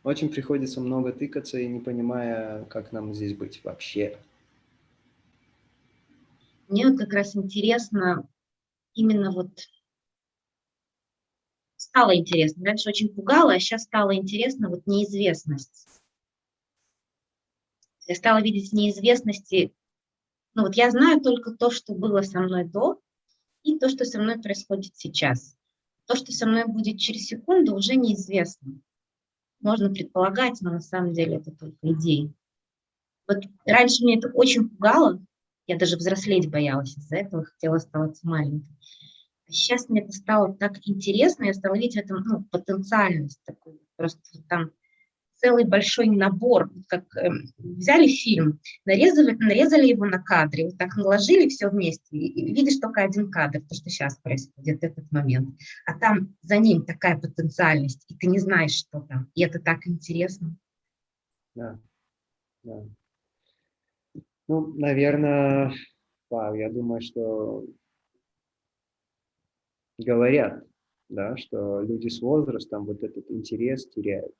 [SPEAKER 3] Очень приходится много тыкаться и не понимая, как нам здесь быть вообще.
[SPEAKER 2] Мне вот как раз интересно, именно вот стало интересно. Раньше очень пугало, а сейчас стало интересно вот неизвестность. Я стала видеть в неизвестности, ну вот я знаю только то, что было со мной до, и то, что со мной происходит сейчас. То, что со мной будет через секунду, уже неизвестно. Можно предполагать, но на самом деле это только идеи. Вот раньше меня это очень пугало, я даже взрослеть боялась из-за этого, хотела оставаться маленькой. А сейчас мне это стало так интересно, я стала видеть в этом потенциальность такую. Просто там целый большой набор, как взяли фильм, нарезали его на кадры, вот так наложили все вместе, и видишь только один кадр, то, что сейчас происходит, этот момент. А там за ним такая потенциальность, и ты не знаешь, что там. И это так интересно.
[SPEAKER 3] Да, да. Ну, наверное, я думаю, что говорят, да, что люди с возрастом вот этот интерес теряют.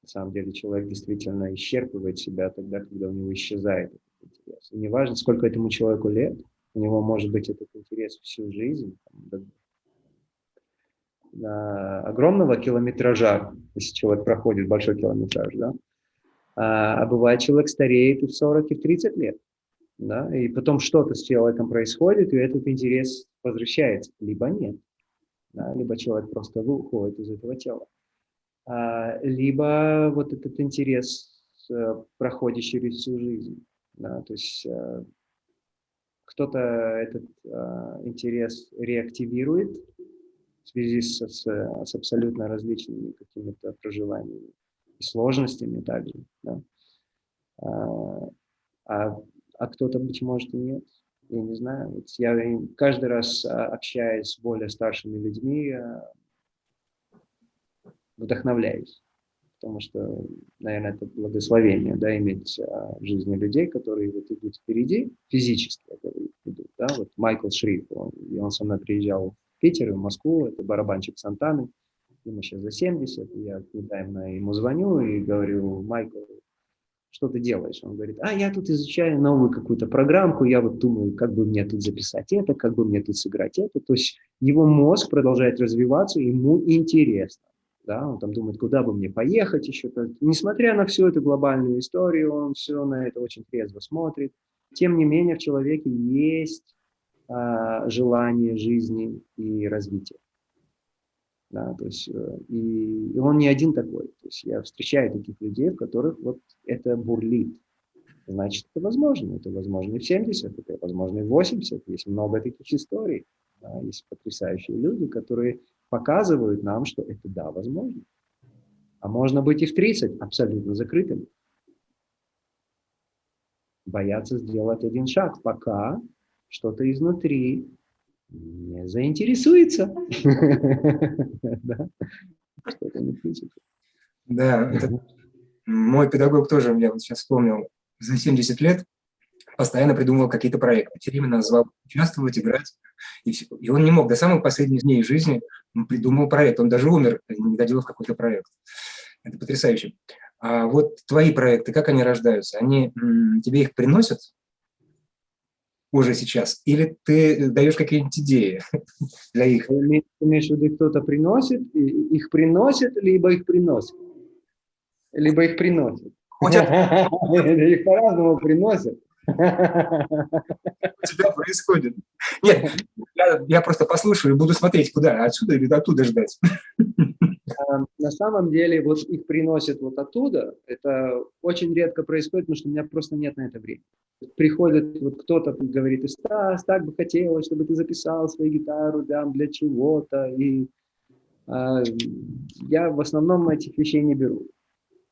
[SPEAKER 3] На самом деле человек действительно исчерпывает себя тогда, когда у него исчезает этот интерес. И неважно, сколько этому человеку лет, у него может быть этот интерес всю жизнь, до огромного километража, если человек проходит большой километраж, да, а бывает человек стареет и в 40, и в 30 лет. Да, и потом что-то с человеком происходит, и этот интерес возвращается, либо нет. Да, либо человек просто уходит из этого тела. Либо вот этот интерес проходит через всю жизнь. Да, то есть кто-то этот интерес реактивирует в связи с абсолютно различными какими-то проживаниями и сложностями также. Да. А кто-то, быть может, и нет. Я не знаю. Вот я каждый раз, общаясь с более старшими людьми, вдохновляюсь. Потому что, наверное, это благословение, да, иметь в жизни людей, которые вот идут впереди, физически которые идут. Да. Вот Майкл Шриф, он со мной приезжал в Питер, в Москву, это барабанщик Сантаны, ему сейчас за 70, я недавно ему звоню и говорю: Майкл, что ты делаешь? Он говорит: я тут изучаю новую какую-то программку, я вот думаю, как бы мне тут записать это, как бы мне тут сыграть это. То есть его мозг продолжает развиваться, ему интересно. Да? Он там думает, куда бы мне поехать еще. Несмотря на всю эту глобальную историю, он все на это очень трезво смотрит. Тем не менее, в человеке есть желание жизни и развития. Да, то есть, и он не один такой. То есть я встречаю таких людей, в которых вот это бурлит. Значит, это возможно. Это возможно и в 70, это возможно и в 80. Есть много таких историй. Да, есть потрясающие люди, которые показывают нам, что это да, возможно. А можно быть и в 30 абсолютно закрытым. Бояться сделать один шаг, пока что-то изнутри не заинтересуется. Что-то не включится.
[SPEAKER 1] Да, мой педагог тоже, я вот сейчас вспомнил, за 70 лет постоянно придумывал какие-то проекты. Все время нас звал участвовать, играть. И он не мог до самых последних дней жизни придумал проект. Он даже умер, не доделав какой-то проект. Это потрясающе. А вот твои проекты, как они рождаются? Они тебе их приносят уже сейчас? Или ты даешь какие-нибудь идеи для их?
[SPEAKER 3] Ты имеешь в виду, кто-то приносит, их приносит, либо их приносят? Либо их приносят. Их по-разному приносят.
[SPEAKER 1] У тебя происходит? Нет, я просто послушаю и буду смотреть, куда, отсюда или оттуда ждать.
[SPEAKER 3] На самом деле, вот их приносят вот оттуда, это очень редко происходит, потому что у меня просто нет на это времени. Приходит вот кто-то говорит: Стас, так бы хотелось, чтобы ты записал свою гитару там для чего-то, и я в основном этих вещей не беру.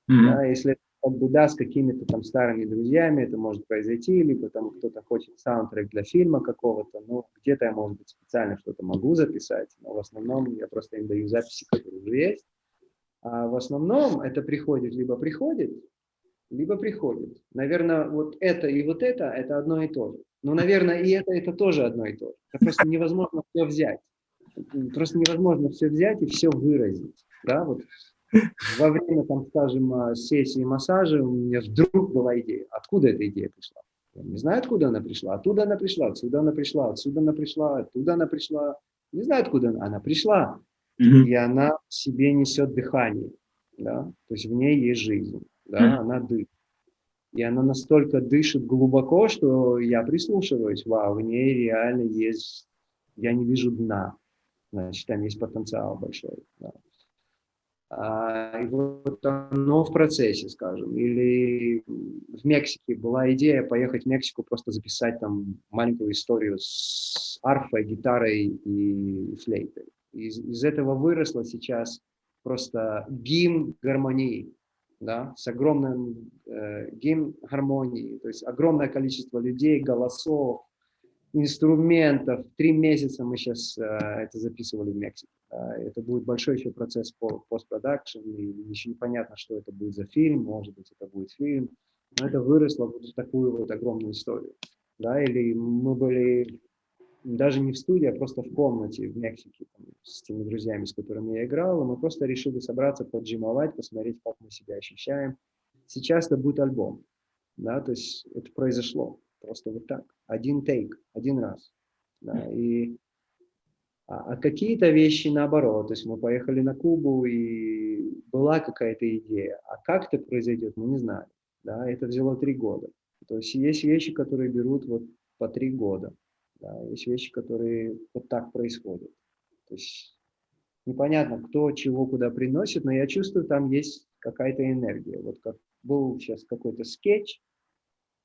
[SPEAKER 3] Да, если как бы, да, с какими-то там старыми друзьями это может произойти, либо там кто-то хочет саундтрек для фильма какого-то, ну, где-то я, может быть, специально что-то могу записать, но в основном я просто им даю записи, которые уже есть. А в основном это приходит, либо приходит, либо приходит. Наверное, вот это одно и то же. Но, наверное, и это тоже одно и то же. Это просто невозможно все взять. Просто невозможно все взять и все выразить. Да, вот во время, там, скажем, сессии массажа у меня вдруг была идея. Откуда эта идея пришла? Я не знаю, откуда она пришла. Оттуда она пришла, отсюда она пришла, отсюда она пришла, оттуда она пришла. Не знаю, откуда она пришла. И она в себе несет дыхание. Да? То есть в ней есть жизнь. Да? Она дышит. И она настолько дышит глубоко, что я прислушиваюсь. Вау, в ней реально есть... Я не вижу дна. Значит, там есть потенциал большой. Да. И вот оно в процессе, скажем. Или в Мексике была идея поехать в Мексику, просто записать там маленькую историю с арфой, гитарой и флейтой. Из этого выросло сейчас просто гимн гармонии, да, с огромным гимн гармонии, то есть огромное количество людей, голосов, инструментов. 3 месяца мы сейчас это записывали в Мексике. Это будет большой еще процесс по постпродакшн, и еще непонятно, что это будет за фильм, может быть, это будет фильм, но это выросло вот в такую вот огромную историю. Да, или мы были даже не в студии, а просто в комнате в Мексике там, с теми друзьями, с которыми я играл, и мы просто решили собраться, поджимовать, посмотреть, как мы себя ощущаем. Сейчас это будет альбом, да, то есть это произошло просто вот так, один тейк, один раз, да, и какие-то вещи наоборот, то есть мы поехали на Кубу, и была какая-то идея, а как это произойдет, мы не знали, да, это взяло 3 года, то есть вещи, которые берут вот по 3 года. Да, есть вещи, которые вот так происходят. То есть непонятно, кто чего куда приносит, но я чувствую, там есть какая-то энергия. Вот как был сейчас какой-то скетч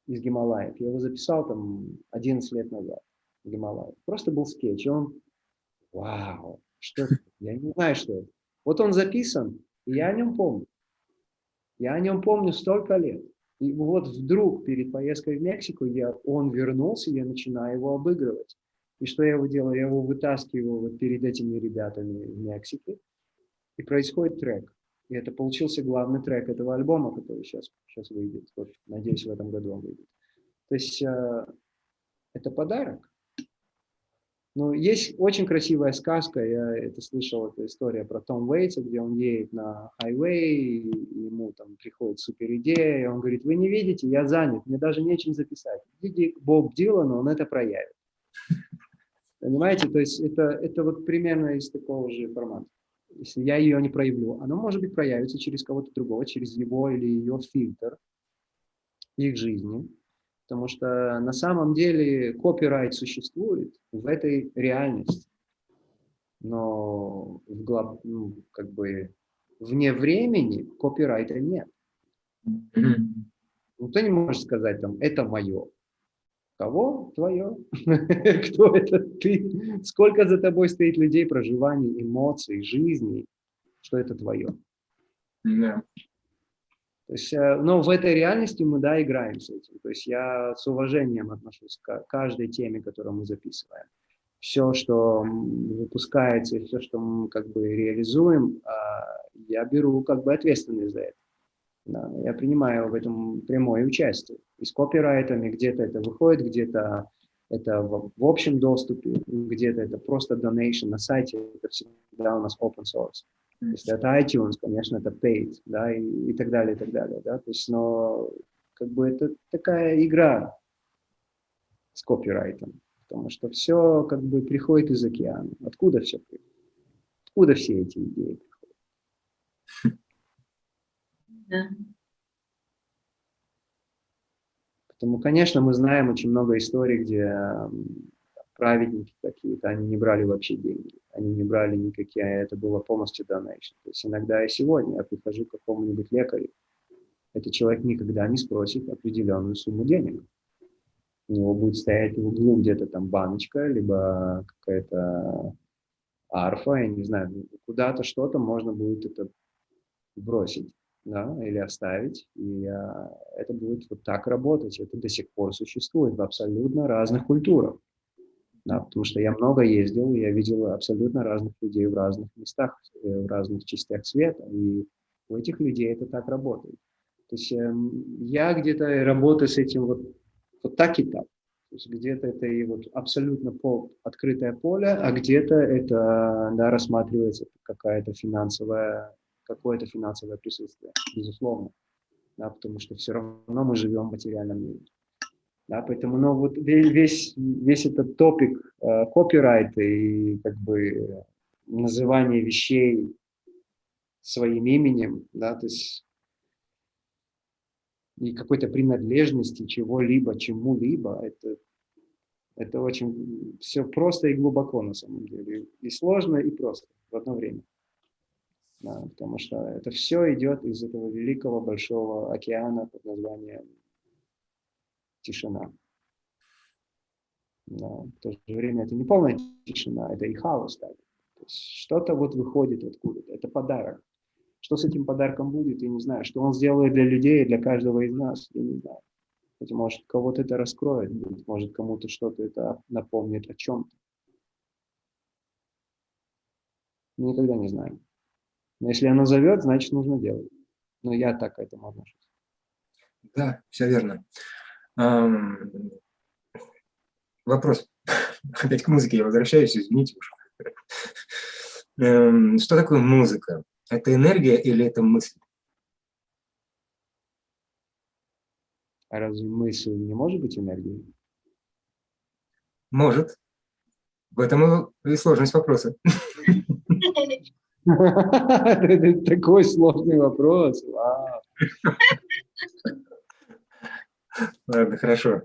[SPEAKER 3] из Гималаев, я его записал там 11 лет назад в Гималаях. Просто был скетч, и он, вау, что это? Я не знаю, что это. Вот он записан, и я о нем помню. Я о нем помню столько лет. И вот вдруг перед поездкой в Мексику он вернулся, я начинаю его обыгрывать. И что я его делаю? Я его вытаскиваю вот перед этими ребятами в Мексике, и происходит трек. И это получился главный трек этого альбома, который сейчас выйдет. Вот, надеюсь, в этом году он выйдет. То есть это подарок. Ну, есть очень красивая сказка, я это слышал, это история про Том Уэйтса, где он едет на хайвей, и ему там приходит супер идея, и он говорит: вы не видите, я занят, мне даже нечем записать. Идите к Боб Дилану, он это проявит. Понимаете, то есть это вот примерно из такого же формата. Если я ее не проявлю, оно, может быть, проявится через кого-то другого, через его или ее фильтр их жизни. Потому что на самом деле копирайт существует в этой реальности, но как бы вне времени копирайта нет. Никто не может сказать там: это мое. Кого? Твое. Кто это? Ты. Сколько за тобой стоит людей, проживаний, эмоций, жизней, что это твое. То есть, но в этой реальности мы, да, играем с этим. То есть я с уважением отношусь к каждой теме, которую мы записываем. Все, что выпускается, и все, что мы как бы реализуем, я беру как бы ответственность за это. Да, я принимаю в этом прямое участие. И с копирайтами где-то это выходит, где-то это в общем доступе, где-то это просто donation на сайте, это всегда у нас open source. Если это iTunes, конечно, это paid, да, и так далее, и так далее, да, то есть, но как бы это такая игра с копирайтом, потому что все как бы приходит из океана. Откуда все приходит? Откуда все эти идеи приходят?
[SPEAKER 2] Да.
[SPEAKER 3] Поэтому, конечно, мы знаем очень много историй, где праведники какие-то, они не брали вообще деньги, они не брали никакие, это было полностью donation. То есть иногда и сегодня я прихожу к какому-нибудь лекарю, этот человек никогда не спросит определенную сумму денег. У него будет стоять в углу где-то там баночка, либо какая-то арфа, я не знаю, куда-то что-то можно будет это бросить, да, или оставить, и это будет вот так работать, это до сих пор существует в абсолютно разных культурах, да, потому что я много ездил, и я видел абсолютно разных людей в разных местах, в разных частях света, и у этих людей это так работает. То есть я где-то работаю с этим вот так и так. То есть где-то это и вот абсолютно открытое поле, а где-то это, да, рассматривается какое-то финансовое присутствие, безусловно. Да, потому что все равно мы живем в материальном мире. Да, поэтому, ну, вот весь этот топик копирайта и как бы называние вещей своим именем, да, то есть и какой-то принадлежности чего-либо, чему-либо, это очень все просто и глубоко на самом деле. И сложно, и просто в одно время. Да, потому что это все идет из этого великого большого океана под названием тишина. Но в то же время это не полная тишина, это и хаос. Так. То есть что-то вот выходит откуда-то. Это подарок. Что с этим подарком будет, я не знаю. Что он сделает для людей, для каждого из нас, я не знаю. Может, кого-то это раскроет, может, кому-то что-то это напомнит о чем-то. Мы никогда не знаем. Но если оно зовет, значит, нужно делать. Но я так к этому отношусь.
[SPEAKER 1] Да, все верно. Вопрос. Опять к музыке я возвращаюсь, извините уж. Что такое музыка? Это энергия или это мысль?
[SPEAKER 3] А разве мысль не может быть энергией?
[SPEAKER 1] Может. В этом и сложность вопроса.
[SPEAKER 3] Это такой сложный вопрос.
[SPEAKER 1] Ладно, хорошо.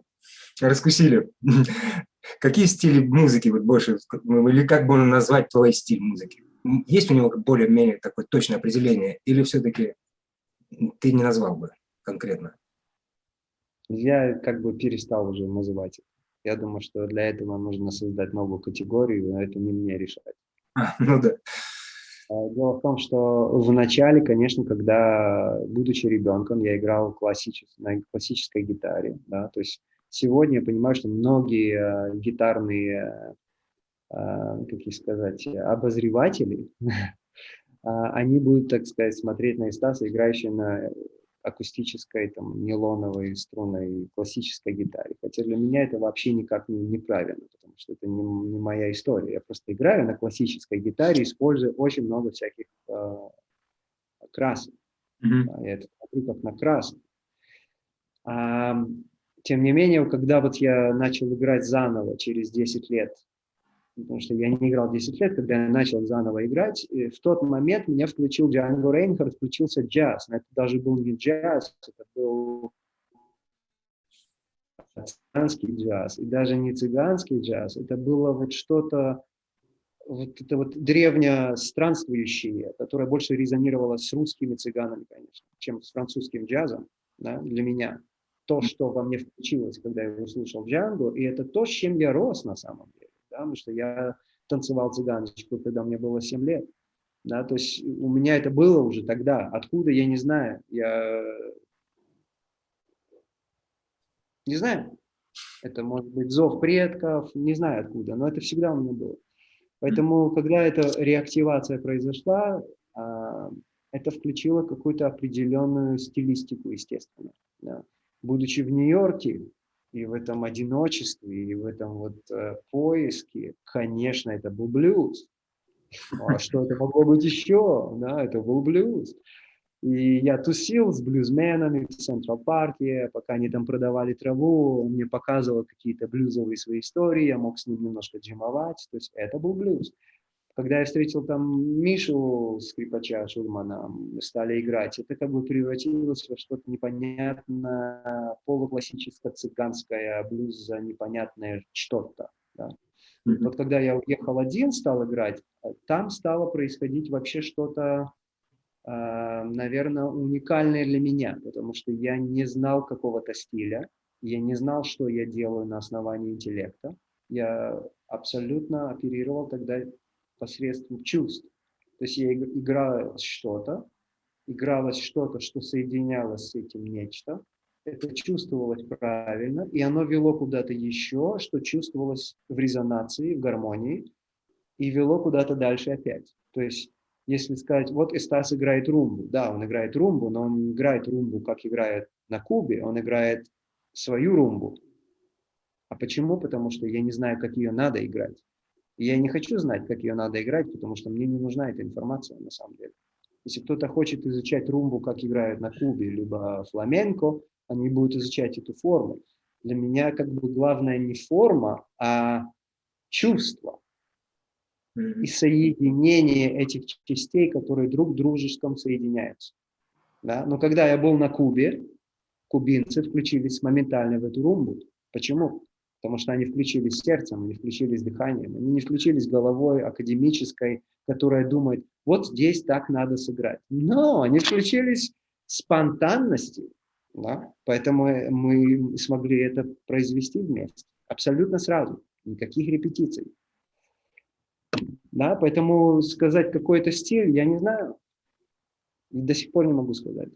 [SPEAKER 1] Раскусили. Какие стили музыки вот больше, или как можно назвать твой стиль музыки? Есть у него более-менее такое точное определение, или все-таки ты не назвал бы конкретно?
[SPEAKER 3] Я как бы перестал уже называть их. Я думаю, что для этого нужно создать новую категорию, но это не мне решать.
[SPEAKER 1] Ну да.
[SPEAKER 3] Дело в том, что в начале, конечно, когда, будучи ребенком, я играл на классической гитаре. Да, то есть сегодня я понимаю, что многие гитарные, как их сказать, обозреватели, они будут, так сказать, смотреть на Стаса, играющего на акустической, там, нейлоновой струнной классической гитаре. Хотя для меня это вообще никак неправильно, потому что это не моя история. Я просто играю на классической гитаре, используя очень много всяких красок. Я это смотрю как на красок. Тем не менее, когда вот я начал играть заново через 10 лет, потому что я не играл 10 лет, когда я начал заново играть, и в тот момент меня включил Джанго Рейнхард, включился джаз. Но это даже был не джаз, это был цыганский джаз. И даже не цыганский джаз, это было вот что-то, вот это вот древнее странствующее, которое больше резонировало с русскими цыганами, конечно, чем с французским джазом, да, для меня. То, что во мне включилось, когда я услышал Джанго, и это то, с чем я рос на самом деле. Да, потому что я танцевал цыганочку, когда мне было 7 лет. Да, то есть у меня это было уже тогда. Откуда, я не знаю. Я не знаю. Это может быть зов предков, не знаю откуда, но это всегда у меня было. Поэтому, когда эта реактивация произошла, это включило какую-то определенную стилистику, естественно. Да. Будучи в Нью-Йорке, и в этом одиночестве, и в этом вот поиске, конечно, это был блюз. А что это могло быть еще? Да, это был блюз. И я тусил с блюзменами в Централ-парке, пока они там продавали траву, он мне показывал какие-то блюзовые свои истории, я мог с ним немножко джимовать, то есть это был блюз. Когда я встретил там Мишу, скрипача Шурмана, мы стали играть, это как бы превратилось во что-то непонятное, полуклассическое, цыганское, блюз, непонятное что-то. Да. Вот когда я уехал один, стал играть, там стало происходить вообще что-то, наверное, уникальное для меня, потому что я не знал какого-то стиля, я не знал, что я делаю на основании интеллекта. Я абсолютно оперировал тогда посредством чувств. То есть я игралось что-то, что соединялось с этим нечто. Это чувствовалось правильно, и оно вело куда-то еще, что чувствовалось в резонации, в гармонии, и вело куда-то дальше опять. То есть, если сказать, вот Стас играет румбу, да, он играет румбу, но он не играет румбу, как играет на кубе, он играет свою румбу. А почему? Потому что я не знаю, как ее надо играть. И я не хочу знать, как ее надо играть, потому что мне не нужна эта информация на самом деле. Если кто-то хочет изучать румбу, как играют на кубе, либо фламенко, они будут изучать эту форму. Для меня как бы главное не форма, а чувство и соединение этих частей, которые друг дружеском соединяются. Да? Но когда я был на Кубе, кубинцы включились моментально в эту румбу. Почему? Потому что они включились сердцем, они включились дыханием, они не включились головой академической, которая думает, вот здесь так надо сыграть. Но они включились спонтанностью, да? Поэтому мы смогли это произвести вместе. Абсолютно сразу, никаких репетиций. Да? Поэтому сказать какой-то стиль, я не знаю, до сих пор не могу сказать.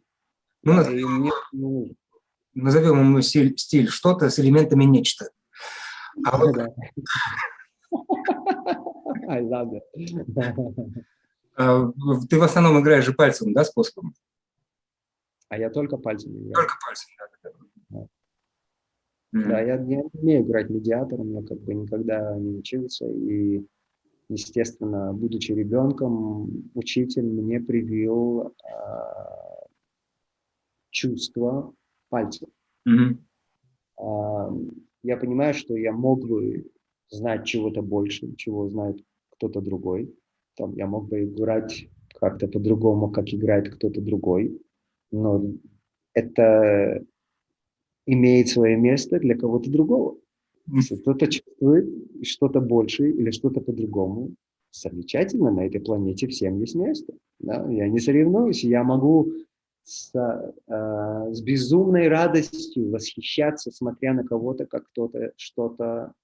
[SPEAKER 1] Ну,
[SPEAKER 3] Да, и мне,
[SPEAKER 1] назовем ему стиль что-то с элементами нечто. А вот
[SPEAKER 3] да. I love it.
[SPEAKER 1] ты в основном играешь же пальцем, да, способом?
[SPEAKER 3] А я только пальцами играю.
[SPEAKER 1] Только пальцем, да.
[SPEAKER 3] Да, я не умею играть медиатором, я как бы никогда не учился. И, естественно, будучи ребенком, учитель мне привил чувство пальцев. Я понимаю, что я мог бы знать чего-то больше, чего знает кто-то другой. Там, я мог бы играть как-то по-другому, как играет кто-то другой. Но это имеет свое место для кого-то другого. Если кто-то чувствует что-то больше или что-то по-другому, замечательно, на этой планете всем есть место. Да? Я не соревнуюсь, я могу с безумной радостью восхищаться, смотря на кого-то, как кто-то что-то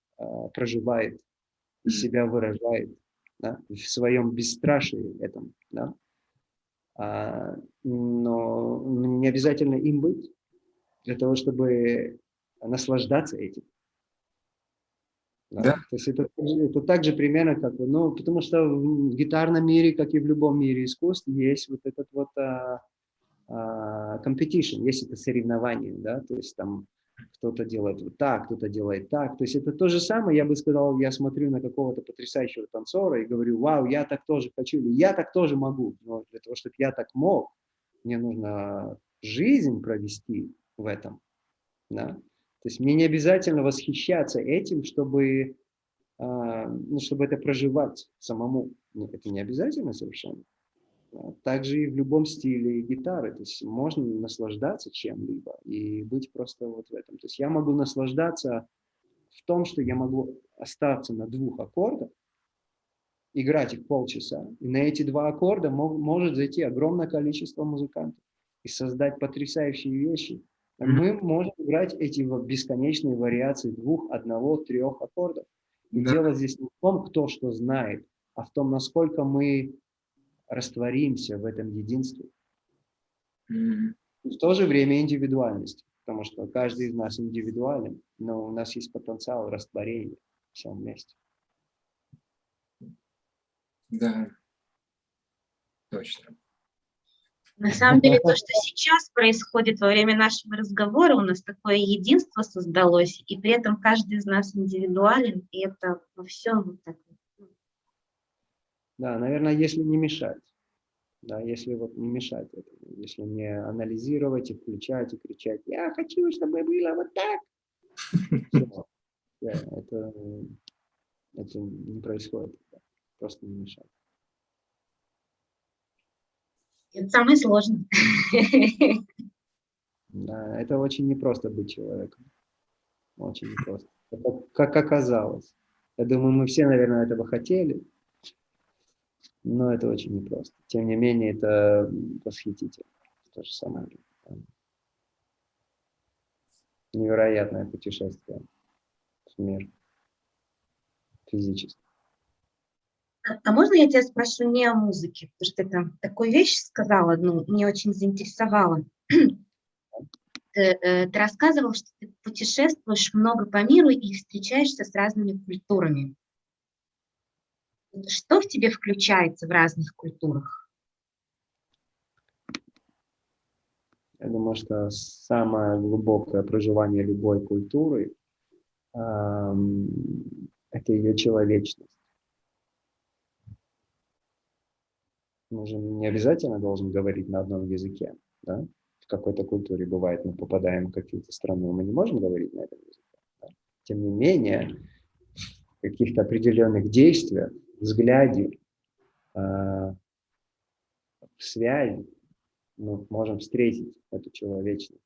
[SPEAKER 3] проживает и себя выражает, да? В своем бесстрашии этом. Да? Но не обязательно им быть, для того, чтобы наслаждаться этим. Да?
[SPEAKER 1] Да.
[SPEAKER 3] То есть это так же примерно как, ну, потому что в гитарном мире, как и в любом мире искусств, есть вот этот вот competition, есть это соревнование, да, то есть там кто-то делает вот так, кто-то делает так, то есть это то же самое, я бы сказал, я смотрю на какого-то потрясающего танцора и говорю, вау, я так тоже хочу, или я так тоже могу, но для того, чтобы я так мог, мне нужно жизнь провести в этом, да, то есть мне не обязательно восхищаться этим, чтобы, чтобы это проживать самому, это не обязательно совершенно. Также и в любом стиле гитары, то есть можно наслаждаться чем-либо и быть просто вот в этом. То есть я могу наслаждаться в том, что я могу остаться на 2 аккордах, играть их полчаса, и на эти 2 аккорда может зайти огромное количество музыкантов и создать потрясающие вещи. Мы можем играть эти бесконечные вариации 2, 1, 3 аккордов. И дело здесь не в том, кто что знает, а в том, насколько мы растворимся в этом единстве. В то же время индивидуальность, потому что каждый из нас индивидуален, но у нас есть потенциал растворения всем вместе.
[SPEAKER 1] Да, точно.
[SPEAKER 2] На самом деле, то, что сейчас происходит во время нашего разговора, у нас такое единство создалось, и при этом каждый из нас индивидуален, и это во всем вот так.
[SPEAKER 3] Да, наверное, если не мешать. Да, если вот не мешать этому, если не анализировать и включать, и кричать, я хочу, чтобы было вот так. Это не происходит. Просто не мешать.
[SPEAKER 2] Это самое сложное.
[SPEAKER 3] Да, это очень непросто быть человеком. Очень непросто. Как оказалось. Я думаю, мы все, наверное, этого хотели, но это очень непросто. Тем не менее, это восхитительно. То же самое. Невероятное путешествие в мир физически.
[SPEAKER 2] А можно я тебя спрошу не о музыке? Потому что ты такую вещь сказала, ну, мне очень заинтересовала. Ты рассказывал, что ты путешествуешь много по миру и встречаешься с разными культурами. Что в тебе включается в разных культурах?
[SPEAKER 3] Я думаю, что самое глубокое проживание любой культуры это ее человечность. Мы же не обязательно должен говорить на одном языке, да? В какой-то культуре бывает, мы попадаем в какие-то страны, мы не можем говорить на этом языке. Да? Тем не менее, в каких-то определенных действиях, взгляде, в связи мы можем встретить эту человечность.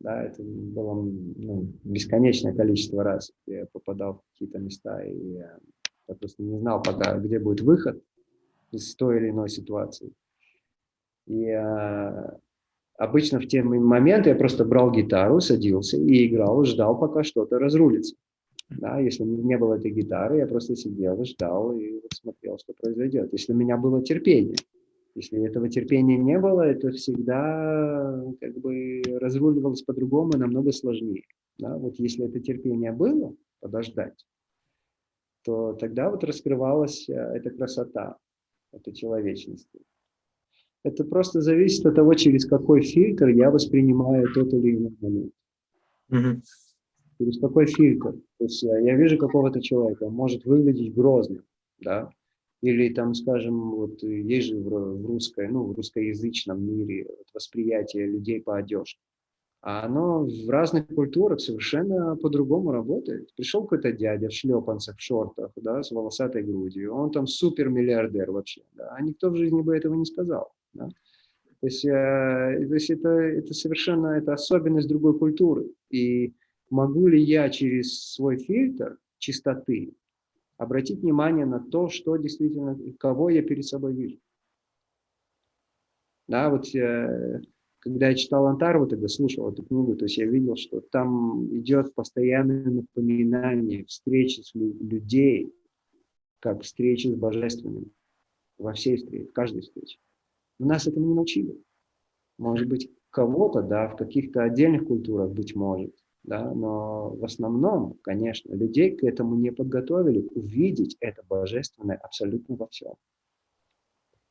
[SPEAKER 3] Да, это было бесконечное количество раз, я попадал в какие-то места, и я просто не знал пока, где будет выход из той или иной ситуации. И обычно в те моменты я просто брал гитару, садился и играл, ждал, пока что-то разрулится. Да, если не было этой гитары, я просто сидел и ждал, и вот смотрел, что произойдет. Если у меня было терпение. Если этого терпения не было, это всегда как бы разруливалось по-другому, намного сложнее. Да? Вот если это терпение было, подождать, то тогда вот раскрывалась эта красота, эта человечность. Это просто зависит от того, через какой фильтр я воспринимаю тот или иной момент.
[SPEAKER 1] Мгм.
[SPEAKER 3] Через какой фильтр. То есть я вижу какого-то человека, он может выглядеть грозным, да, или там, скажем, вот есть же в русскоязычном мире восприятие людей по одежке. А оно в разных культурах совершенно по-другому работает. Пришел какой-то дядя в шлепанцах, в шортах, да, с волосатой грудью, он там супермиллиардер вообще, да, а никто в жизни бы этого не сказал. Да. То есть это совершенно это особенность другой культуры. И могу ли я через свой фильтр чистоты обратить внимание на то, что действительно, кого я перед собой вижу? Да, вот когда я читал Антарву, тогда слушал эту книгу, то есть я видел, что там идет постоянное напоминание встречи с людей, как встречи с Божественным во всей встрече, в каждой встрече. Но нас этому не научили. Может быть, кого-то, да, в каких-то отдельных культурах, быть может, да, но в основном, конечно, людей к этому не подготовили, увидеть это Божественное абсолютно во всем.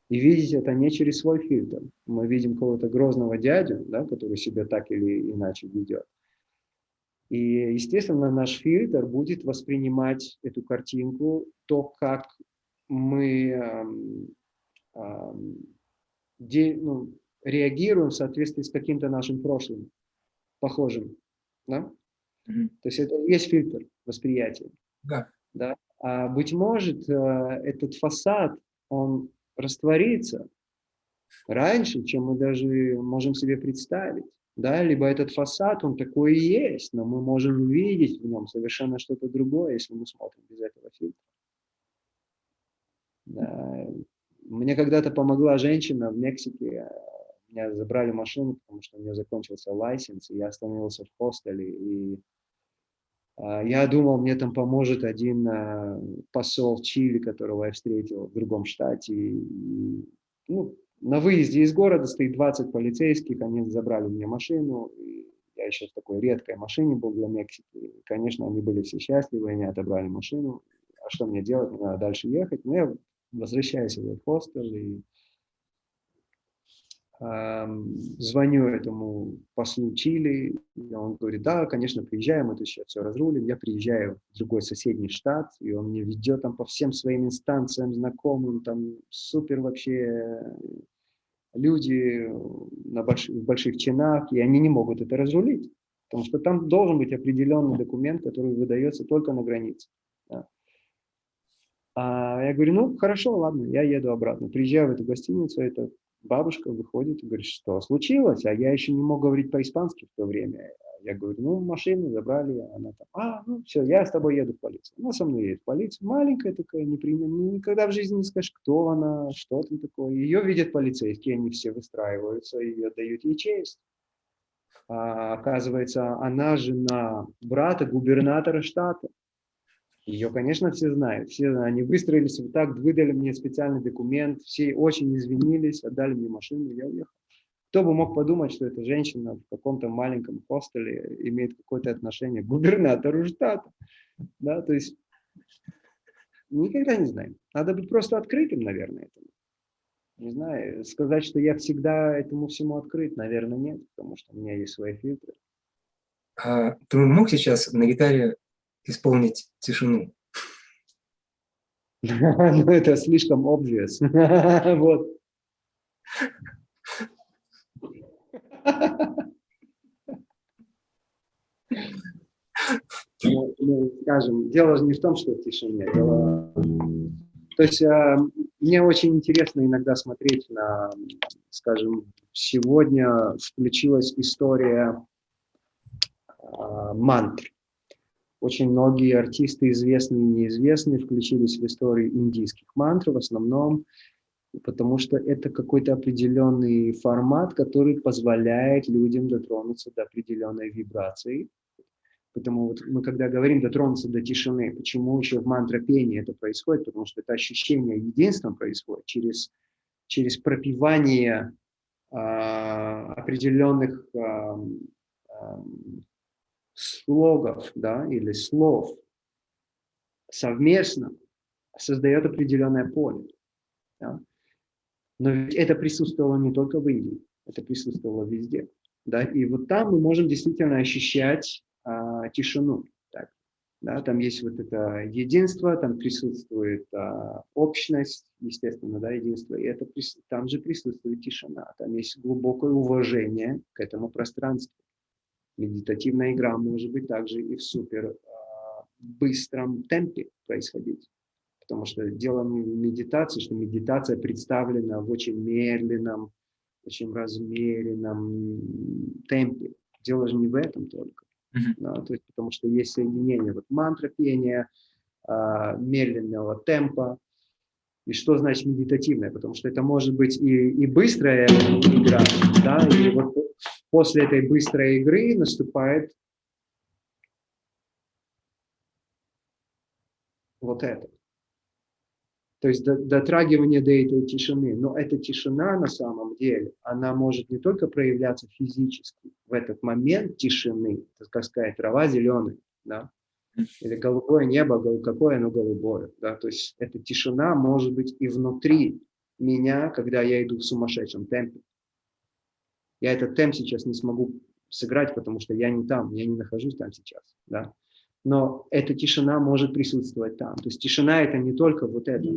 [SPEAKER 3] И видеть это не через свой фильтр. Мы видим какого-то грозного дядю, да, который себя так или иначе ведет. И, естественно, наш фильтр будет воспринимать эту картинку, то, как мы реагируем в соответствии с каким-то нашим прошлым, похожим. Да?
[SPEAKER 1] Мгм.
[SPEAKER 3] То есть это и есть фильтр восприятия.
[SPEAKER 1] Да.
[SPEAKER 3] Да? А быть может, этот фасад, он растворится раньше, чем мы даже можем себе представить. Да? Либо этот фасад, он такой и есть, но мы можем увидеть в нем совершенно что-то другое, если мы смотрим без этого фильтра. Да. Мне когда-то помогла женщина в Мексике. Меня забрали машину, потому что у нее закончился лайсенс, и я остановился в хостеле. И я думал, мне там поможет один посол Чили, которого я встретил в другом штате. И, на выезде из города стоит 20 полицейских, они забрали мне машину. И я еще в такой редкой машине был для Мексики. И, конечно, они были все счастливы, они отобрали машину. А что мне делать? Мне надо дальше ехать. Но я возвращаюсь в этот хостел и звоню этому послу Чили, и он говорит, да, конечно, приезжаем, мы тут сейчас все разрулим. Я приезжаю в другой соседний штат, и он мне ведет там по всем своим инстанциям, знакомым, там супер вообще люди в больших чинах, и они не могут это разрулить, потому что там должен быть определенный документ, который выдается только на границе. Да. Я говорю, хорошо, ладно, я еду обратно. Приезжаю в эту гостиницу, это бабушка выходит и говорит, что случилось? А я еще не мог говорить по-испански в то время. Я говорю, ну, машину забрали, она там, ну, все, я с тобой еду в полицию. Она со мной едет в полицию, маленькая такая, никогда в жизни не скажешь, кто она, что там такое. Ее видят полицейские, они все выстраиваются, ее дают ей честь. А оказывается, она жена брата губернатора штата. Ее, конечно, все знают. Они выстроились вот так, выдали мне специальный документ, все очень извинились, отдали мне машину, я уехал. Кто бы мог подумать, что эта женщина в каком-то маленьком хостеле имеет какое-то отношение к губернатору штата. Да, то есть никогда не знаем. Надо быть просто открытым, наверное, этому. Не знаю, сказать, что я всегда этому всему открыт, наверное, нет, потому что у меня есть свои фильтры.
[SPEAKER 1] А ты мог сейчас на гитаре исполнить тишину?
[SPEAKER 3] Ну, это слишком obvious. Вот. Ну, скажем, дело же не в том, что в тишине. То есть мне очень интересно иногда смотреть на, скажем, сегодня включилась история мантр. Очень многие артисты, известные и неизвестные, включились в историю индийских мантр в основном, потому что это какой-то определенный формат, который позволяет людям дотронуться до определенной вибрации. Поэтому вот мы, когда говорим дотронуться до тишины, почему еще в мантропении это происходит? Потому что это ощущение единства происходит через пропевание определенных слогов, да, или слов совместно создает определенное поле. Да? Но ведь это присутствовало не только в Индии, это присутствовало везде. Да? И вот там мы можем действительно ощущать тишину. Так, да? Там есть вот это единство, там присутствует общность, естественно, да, единство, и там же присутствует тишина, там есть глубокое уважение к этому пространству. Медитативная игра может быть также и в супер быстром темпе происходить. Потому что дело не в медитации, что медитация представлена в очень медленном, очень размеренном темпе. Дело же не в этом только. Да, то есть, потому что есть соединение вот мантра пения, медленного темпа. И что значит медитативное? Потому что это может быть и быстрая игра, да, и вот после этой быстрой игры наступает вот это. То есть дотрагивание до этой тишины. Но эта тишина на самом деле, она может не только проявляться физически. В этот момент тишины, так сказать, трава зеленая, да? Или голубое небо, какое оно голубое. Да? То есть эта тишина может быть и внутри меня, когда я иду в сумасшедшем темпе. Я этот темп сейчас не смогу сыграть, потому что я не там, я не нахожусь там сейчас. Да? Но эта тишина может присутствовать там. То есть тишина — это не только вот это.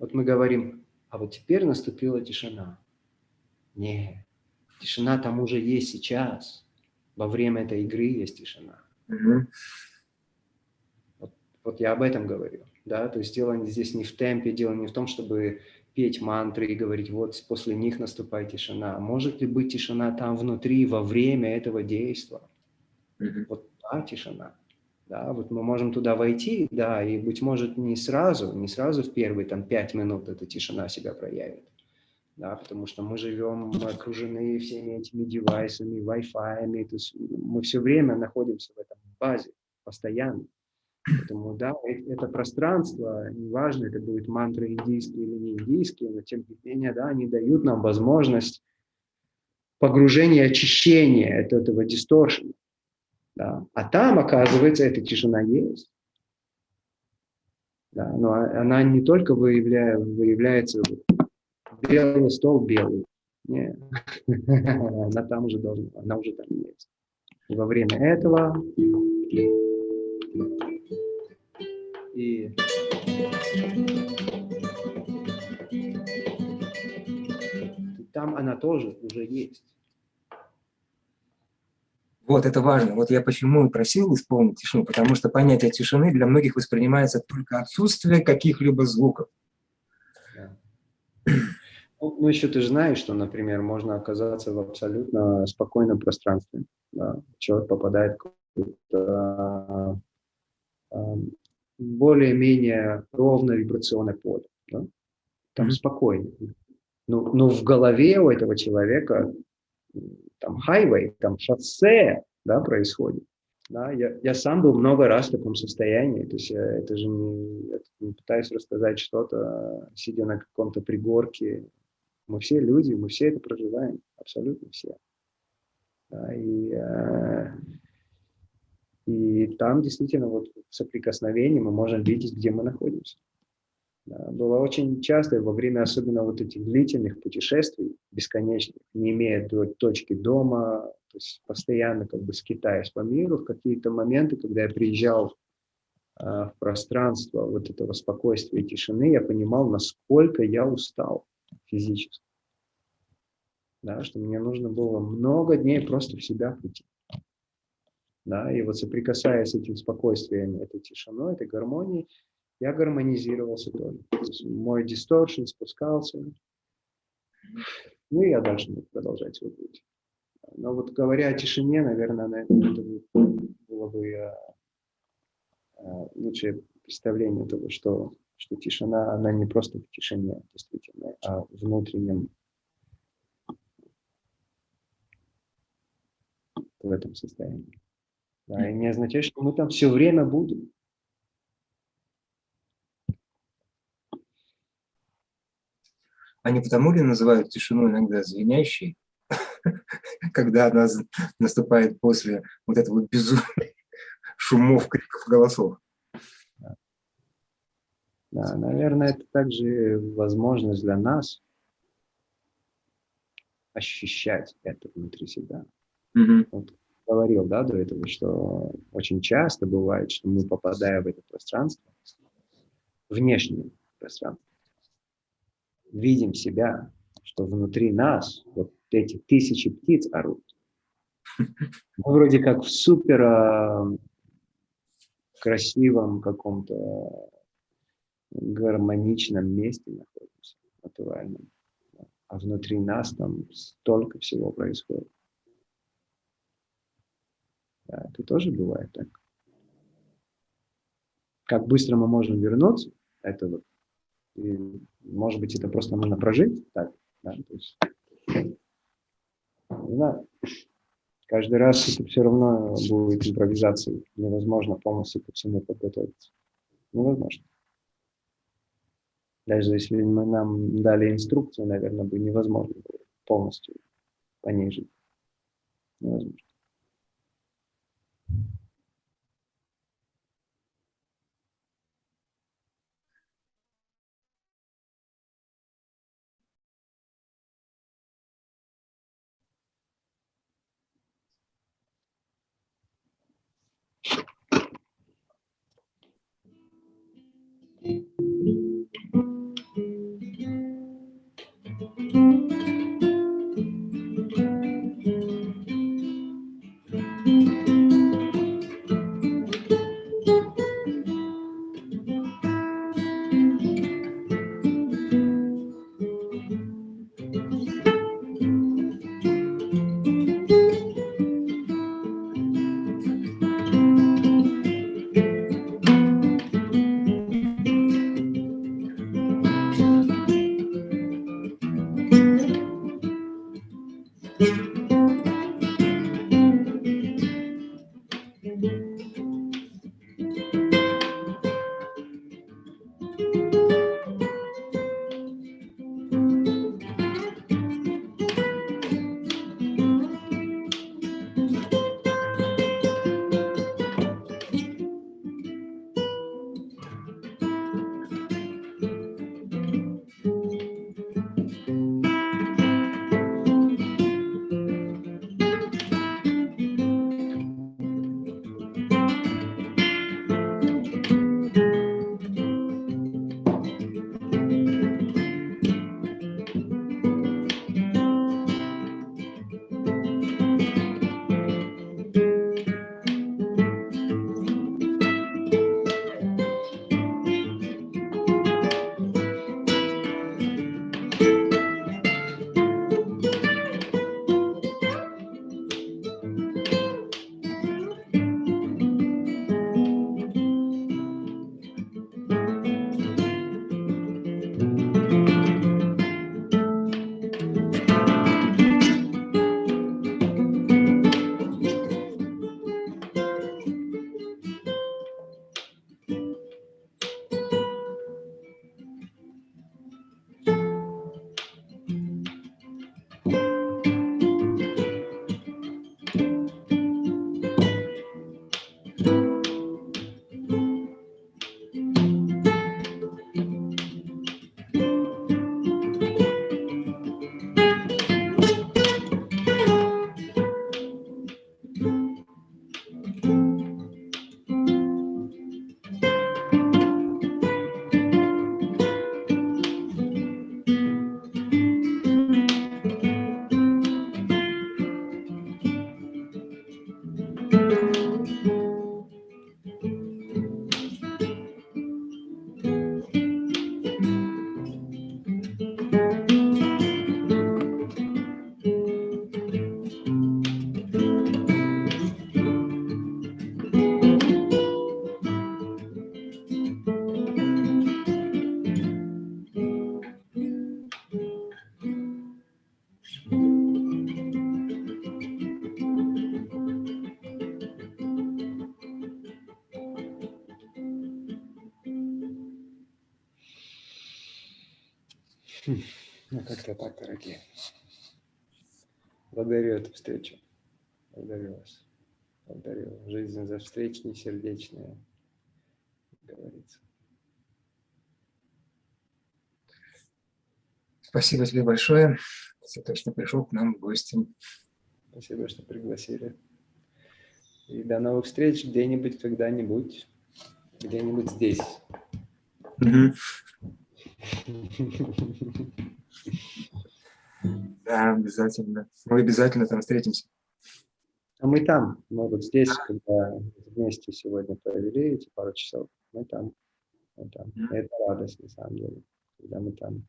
[SPEAKER 3] Вот мы говорим, а вот теперь наступила тишина. Нет, тишина там уже есть сейчас. Во время этой игры есть тишина. Вот я об этом говорю. Да? То есть дело здесь не в темпе, дело не в том, чтобы петь мантры и говорить, вот после них наступает тишина. Может ли быть тишина там внутри, во время этого действия? Вот та тишина. Да, вот мы можем туда войти, да, и, быть может, не сразу в первые там 5 минут эта тишина себя проявит. Да, потому что мы живем, мы окружены всеми этими девайсами, Wi-Fi, то есть мы все время находимся в этом базе, постоянно. Поэтому, да, это пространство, неважно, это будет мантры индийские или не индийские, но тем не менее, да, они дают нам возможность погружения, очищения от этого дисторшена. Да. А там, оказывается, эта тишина есть. Да, но она не только выявляется белый стол белый. Нет. Она там уже должна, она уже там есть. И во время этого и там она тоже уже есть.
[SPEAKER 1] Вот это важно. Вот я почему и просил исполнить тишину, потому что понятие тишины для многих воспринимается только отсутствие каких-либо звуков.
[SPEAKER 3] Да. Ну, еще ты же знаешь, что, например, можно оказаться в абсолютно спокойном пространстве. Да? Человек попадает в какое-то более-менее ровное вибрационное поле. Да? Там спокойно. Но в голове у этого человека там хайвей, там шоссе, да, происходит. Да? Я сам был много раз в таком состоянии, то есть я не пытаюсь рассказать что-то, сидя на каком-то пригорке. Мы все люди, мы все это проживаем, абсолютно все. Да, и там действительно вот в соприкосновении мы можем видеть, где мы находимся. Да, было очень часто во время особенно вот этих длительных путешествий, бесконечных, не имея точки дома, то есть постоянно как бы скитаясь по миру, в какие-то моменты, когда я приезжал в пространство вот этого спокойствия и тишины, я понимал, насколько я устал физически. Да, что мне нужно было много дней просто в себя прийти. Да, и вот соприкасаясь с этим спокойствием, этой тишиной, этой гармонией, я гармонизировался тоже. То есть мой дисторшн спускался, ну и я дальше мог продолжать свой путь. Но вот говоря о тишине, наверное, это было бы лучшее представление того, что тишина, она не просто в тишине, действительно, а в внутреннем, в этом состоянии. Да, и не означает, что мы там все время будем.
[SPEAKER 1] А не потому ли называют тишину иногда звенящей, когда она наступает после вот этого безумия, шумов, криков, голосов?
[SPEAKER 3] Да, наверное, это также возможность для нас ощущать это внутри себя. Вот говорил, да, до этого, что очень часто бывает, что мы, попадая в это пространство, внешнее пространство, видим себя, что внутри нас вот эти тысячи птиц орут. Мы вроде как в супер красивом каком-то гармоничном месте находимся, натуральном. А внутри нас там столько всего происходит. Да, это тоже бывает так. Как быстро мы можем вернуться, это вот, и, может быть, это просто нужно прожить, так, да, то есть, не знаю, каждый раз это все равно будет импровизацией, невозможно полностью ко всему подготовиться, невозможно. Даже если нам дали инструкцию, наверное, бы невозможно было полностью по ней жить, невозможно. Ну, как-то так, дорогие. Благодарю эту встречу. Благодарю вас. Благодарю. Жизнь за встречи несердечные, как говорится.
[SPEAKER 1] Спасибо тебе большое за то, что пришел к нам в гости.
[SPEAKER 3] Спасибо, что пригласили. И до новых встреч где-нибудь, когда-нибудь, где-нибудь здесь.
[SPEAKER 1] Мгм. Да, обязательно. Мы обязательно там встретимся.
[SPEAKER 3] А мы там, мы вот здесь, когда вместе сегодня провели эти пару часов, мы там. И это радость, на самом деле, когда мы там.